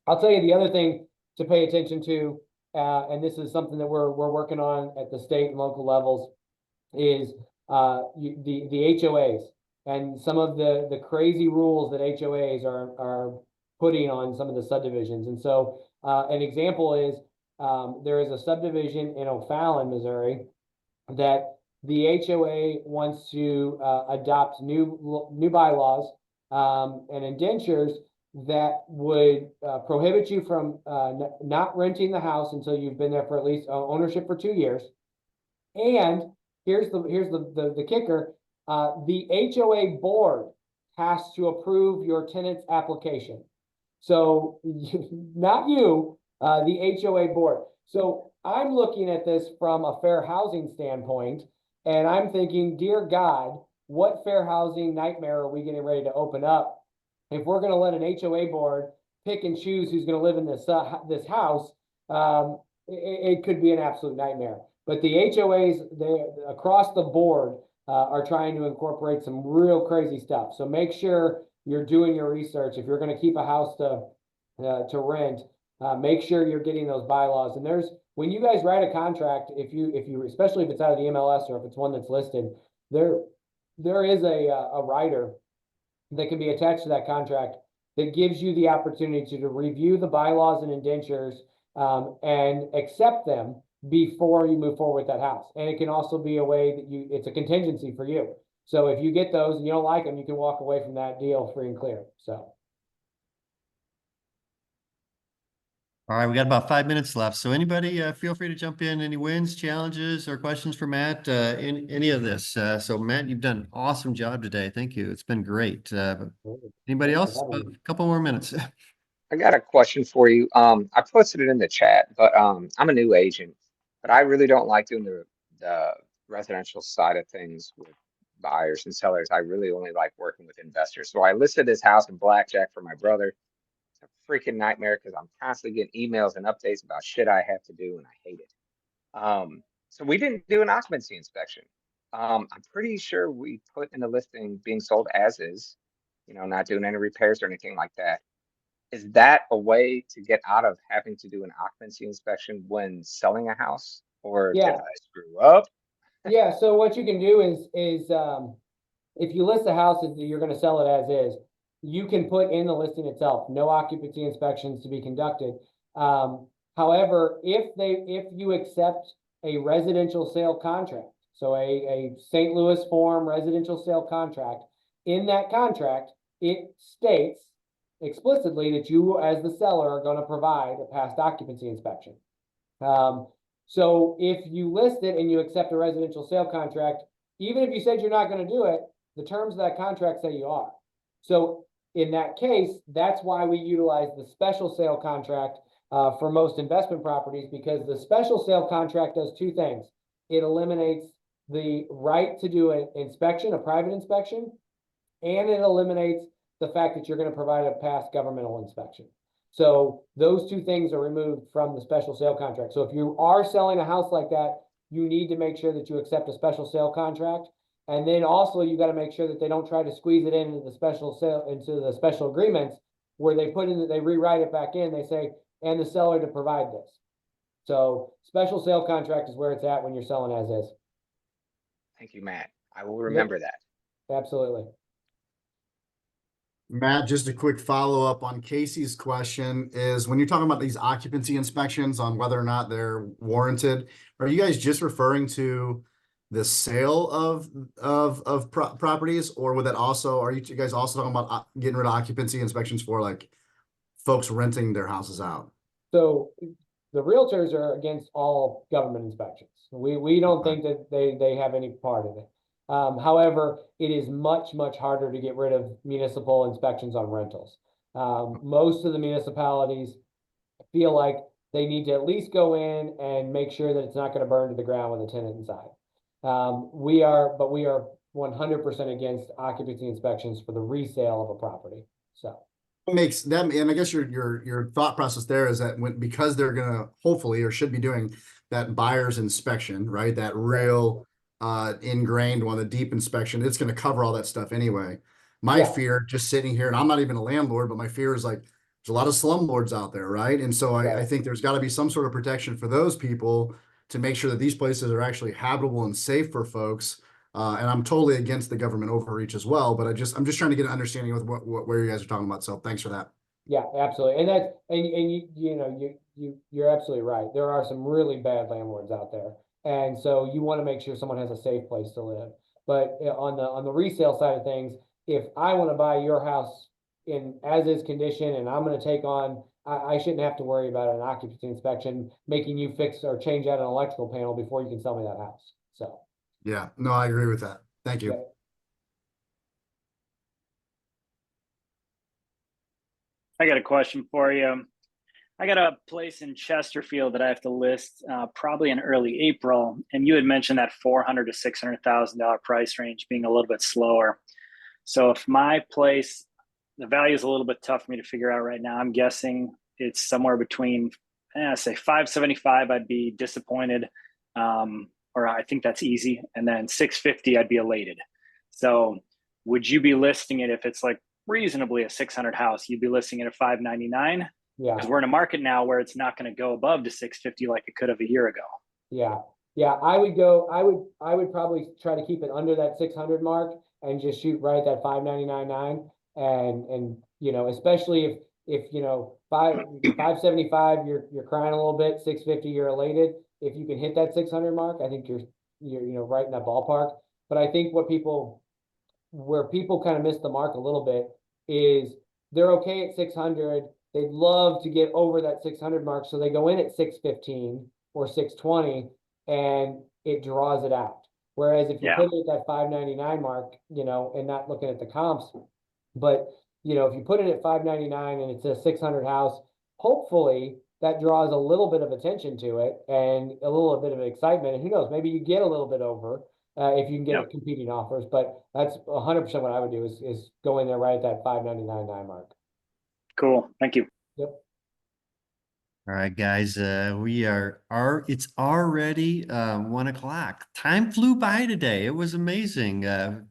Speaker 2: I'll tell you the other thing to pay attention to, and this is something that we're working on at the state and local levels, is the HOAs and some of the crazy rules that HOAs are putting on some of the subdivisions. And so an example is there is a subdivision in O'Fallon, Missouri, that the HOA wants to adopt new bylaws and indentures that would prohibit you from not renting the house until you've been there for at least ownership for 2 years. And here's the kicker. The HOA board has to approve your tenant's application. So not you, the HOA board. So I'm looking at this from a fair housing standpoint, and I'm thinking, dear God, what fair housing nightmare are we getting ready to open up if we're going to let an HOA board pick and choose who's going to live in this house? It could be an absolute nightmare. But the HOAs, they across the board are trying to incorporate some real crazy stuff. So make sure you're doing your research. If you're going to keep a house to rent, make sure you're getting those bylaws. And when you guys write a contract, if you especially if it's out of the MLS or if it's one that's listed, there is a writer that can be attached to that contract that gives you the opportunity to review the bylaws and indentures and accept them before you move forward with that house. And it can also be a way that it's a contingency for you. So if you get those and you don't like them, you can walk away from that deal free and clear. So.
Speaker 1: All right, we got about 5 minutes left. So anybody feel free to jump in. Any wins, challenges, or questions for Matt in any of this? So Matt, you've done an awesome job today. Thank you. It's been great. Anybody else? A couple more minutes.
Speaker 15: I got a question for you. I posted it in the chat, but I'm a new agent, but I really don't like doing the residential side of things with buyers and sellers. I really only like working with investors. So I listed this house in Blackjack for my brother. It's a freaking nightmare because I'm constantly getting emails and updates about shit I have to do, and I hate it. So we didn't do an occupancy inspection. I'm pretty sure we put in the listing being sold as is, not doing any repairs or anything like that. Is that a way to get out of having to do an occupancy inspection when selling a house, or did I screw up?
Speaker 2: Yeah. So what you can do is if you list a house that you're going to sell it as is, you can put in the listing itself, no occupancy inspections to be conducted. However, if you accept a residential sale contract, so a St. Louis form residential sale contract, in that contract, it states explicitly that you as the seller are going to provide a past occupancy inspection. So if you list it and you accept a residential sale contract, even if you said you're not going to do it, the terms of that contract say you are. So in that case, that's why we utilize the special sale contract for most investment properties, because the special sale contract does two things. It eliminates the right to do an inspection, a private inspection, and it eliminates the fact that you're going to provide a past governmental inspection. So those two things are removed from the special sale contract. So if you are selling a house like that, you need to make sure that you accept a special sale contract. And then also you got to make sure that they don't try to squeeze it into the special sale, into the special agreements where they put in that they rewrite it back in. They say, and the seller to provide this. So special sale contract is where it's at when you're selling as is.
Speaker 15: Thank you, Matt. I will remember that.
Speaker 2: Absolutely.
Speaker 16: Matt, just a quick follow-up on Casey's question is when you're talking about these occupancy inspections on whether or not they're warranted, are you guys just referring to the sale of properties, or would that also, are you guys also talking about getting rid of occupancy inspections for like folks renting their houses out?
Speaker 2: So the realtors are against all government inspections. We don't think that they have any part of it. However, it is much, much harder to get rid of municipal inspections on rentals. Most of the municipalities feel like they need to at least go in and make sure that it's not going to burn to the ground with a tenant inside. We are 100% against occupancy inspections for the resale of a property. So
Speaker 16: Makes them, and I guess your thought process there is that because they're gonna hopefully or should be doing that buyer's inspection, right? That real ingrained one, the deep inspection, it's gonna cover all that stuff anyway. My fear, just sitting here, and I'm not even a landlord, but my fear is like there's a lot of slumlords out there, right? And so I think there's got to be some sort of protection for those people to make sure that these places are actually habitable and safe for folks. And I'm totally against the government overreach as well, but I'm just trying to get an understanding of where you guys are talking about. So thanks for that.
Speaker 2: yeah, absolutely. And that's, and you're absolutely right. There are some really bad landlords out there. And so you want to make sure someone has a safe place to live. But on the resale side of things, if I want to buy your house in as is condition and I'm going to take on, I shouldn't have to worry about an occupancy inspection, making you fix or change out an electrical panel before you can sell me that house. So.
Speaker 16: Yeah, no, I agree with that. Thank you.
Speaker 2: Yeah.
Speaker 17: I got a question for you. I got a place in Chesterfield that I have to list probably in early April, and you had mentioned that $400,000 to $600,000 price range being a little bit slower. So if my place, the value is a little bit tough for me to figure out right now. I'm guessing it's somewhere between, say 575. I'd be disappointed, or I think that's easy, and then 650. I'd be elated. So would you be listing it if it's like reasonably a 600 house? You'd be listing it at 599.
Speaker 2: Yeah,
Speaker 17: because we're in a market now where it's not going to go above to 650 like it could have a year ago.
Speaker 2: Yeah, I would probably try to keep it under that 600 mark and just shoot right at that 599.9. And especially if 575 you're crying a little bit, 650 you're elated. If you can hit that 600 mark, I think you're right in that ballpark. But I think where people kind of miss the mark a little bit is they're okay at 600. They'd love to get over that 600 mark, so they go in at 615 or 620, and it draws it out. Whereas if you put it at that 599 mark, and not looking at the comps, but if you put it at 599 and it's a 600 house, hopefully that draws a little bit of attention to it and a little bit of excitement. And who knows, maybe you get a little bit over if you can get competing offers. But that's 100% what I would do is go in there right at that 599.9 mark.
Speaker 17: Cool. Thank you.
Speaker 2: Yep.
Speaker 1: All right, guys, it's already 1 o'clock. Time flew by today. It was amazing.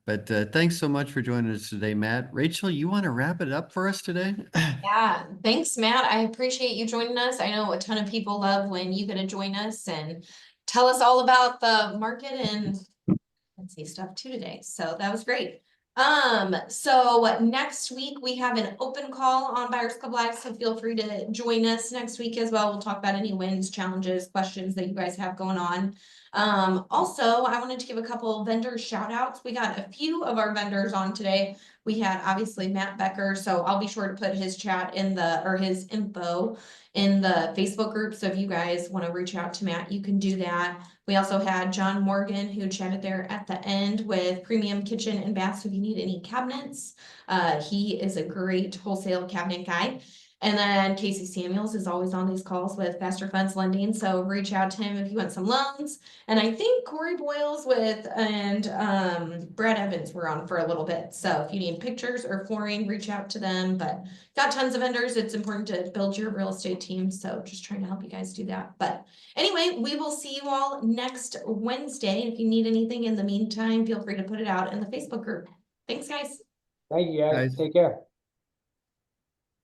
Speaker 1: But thanks so much for joining us today, Matt. Rachel, you want to wrap it up for us today?
Speaker 3: Yeah, thanks, Matt. I appreciate you joining us. I know a ton of people love when you get to join us and tell us all about the market and stuff too today. So that was great. So next week we have an open call on Buyers Club Live, so feel free to join us next week as well. We'll talk about any wins, challenges, questions that you guys have going on. Also, I wanted to give a couple of vendor shout outs. We got a few of our vendors on today. We had obviously Matt Becker, so I'll be sure to put his chat his info in the Facebook group. So if you guys want to reach out to Matt, you can do that. We also had John Morgan, who chatted there at the end with Premium Kitchen and Bath. So if you need any cabinets, he is a great wholesale cabinet guy. And then Casey Samuels is always on these calls with FasterFunds Lending. So reach out to him if you want some loans. And I think Corey Boyles and Brad Evans were on for a little bit. So if you need pictures or flooring, reach out to them. But got tons of vendors. It's important to build your real estate team. So just trying to help you guys do that. But anyway, we will see you all next Wednesday. If you need anything in the meantime, feel free to put it out in the Facebook group. Thanks, guys.
Speaker 2: Thank you, guys. Take care.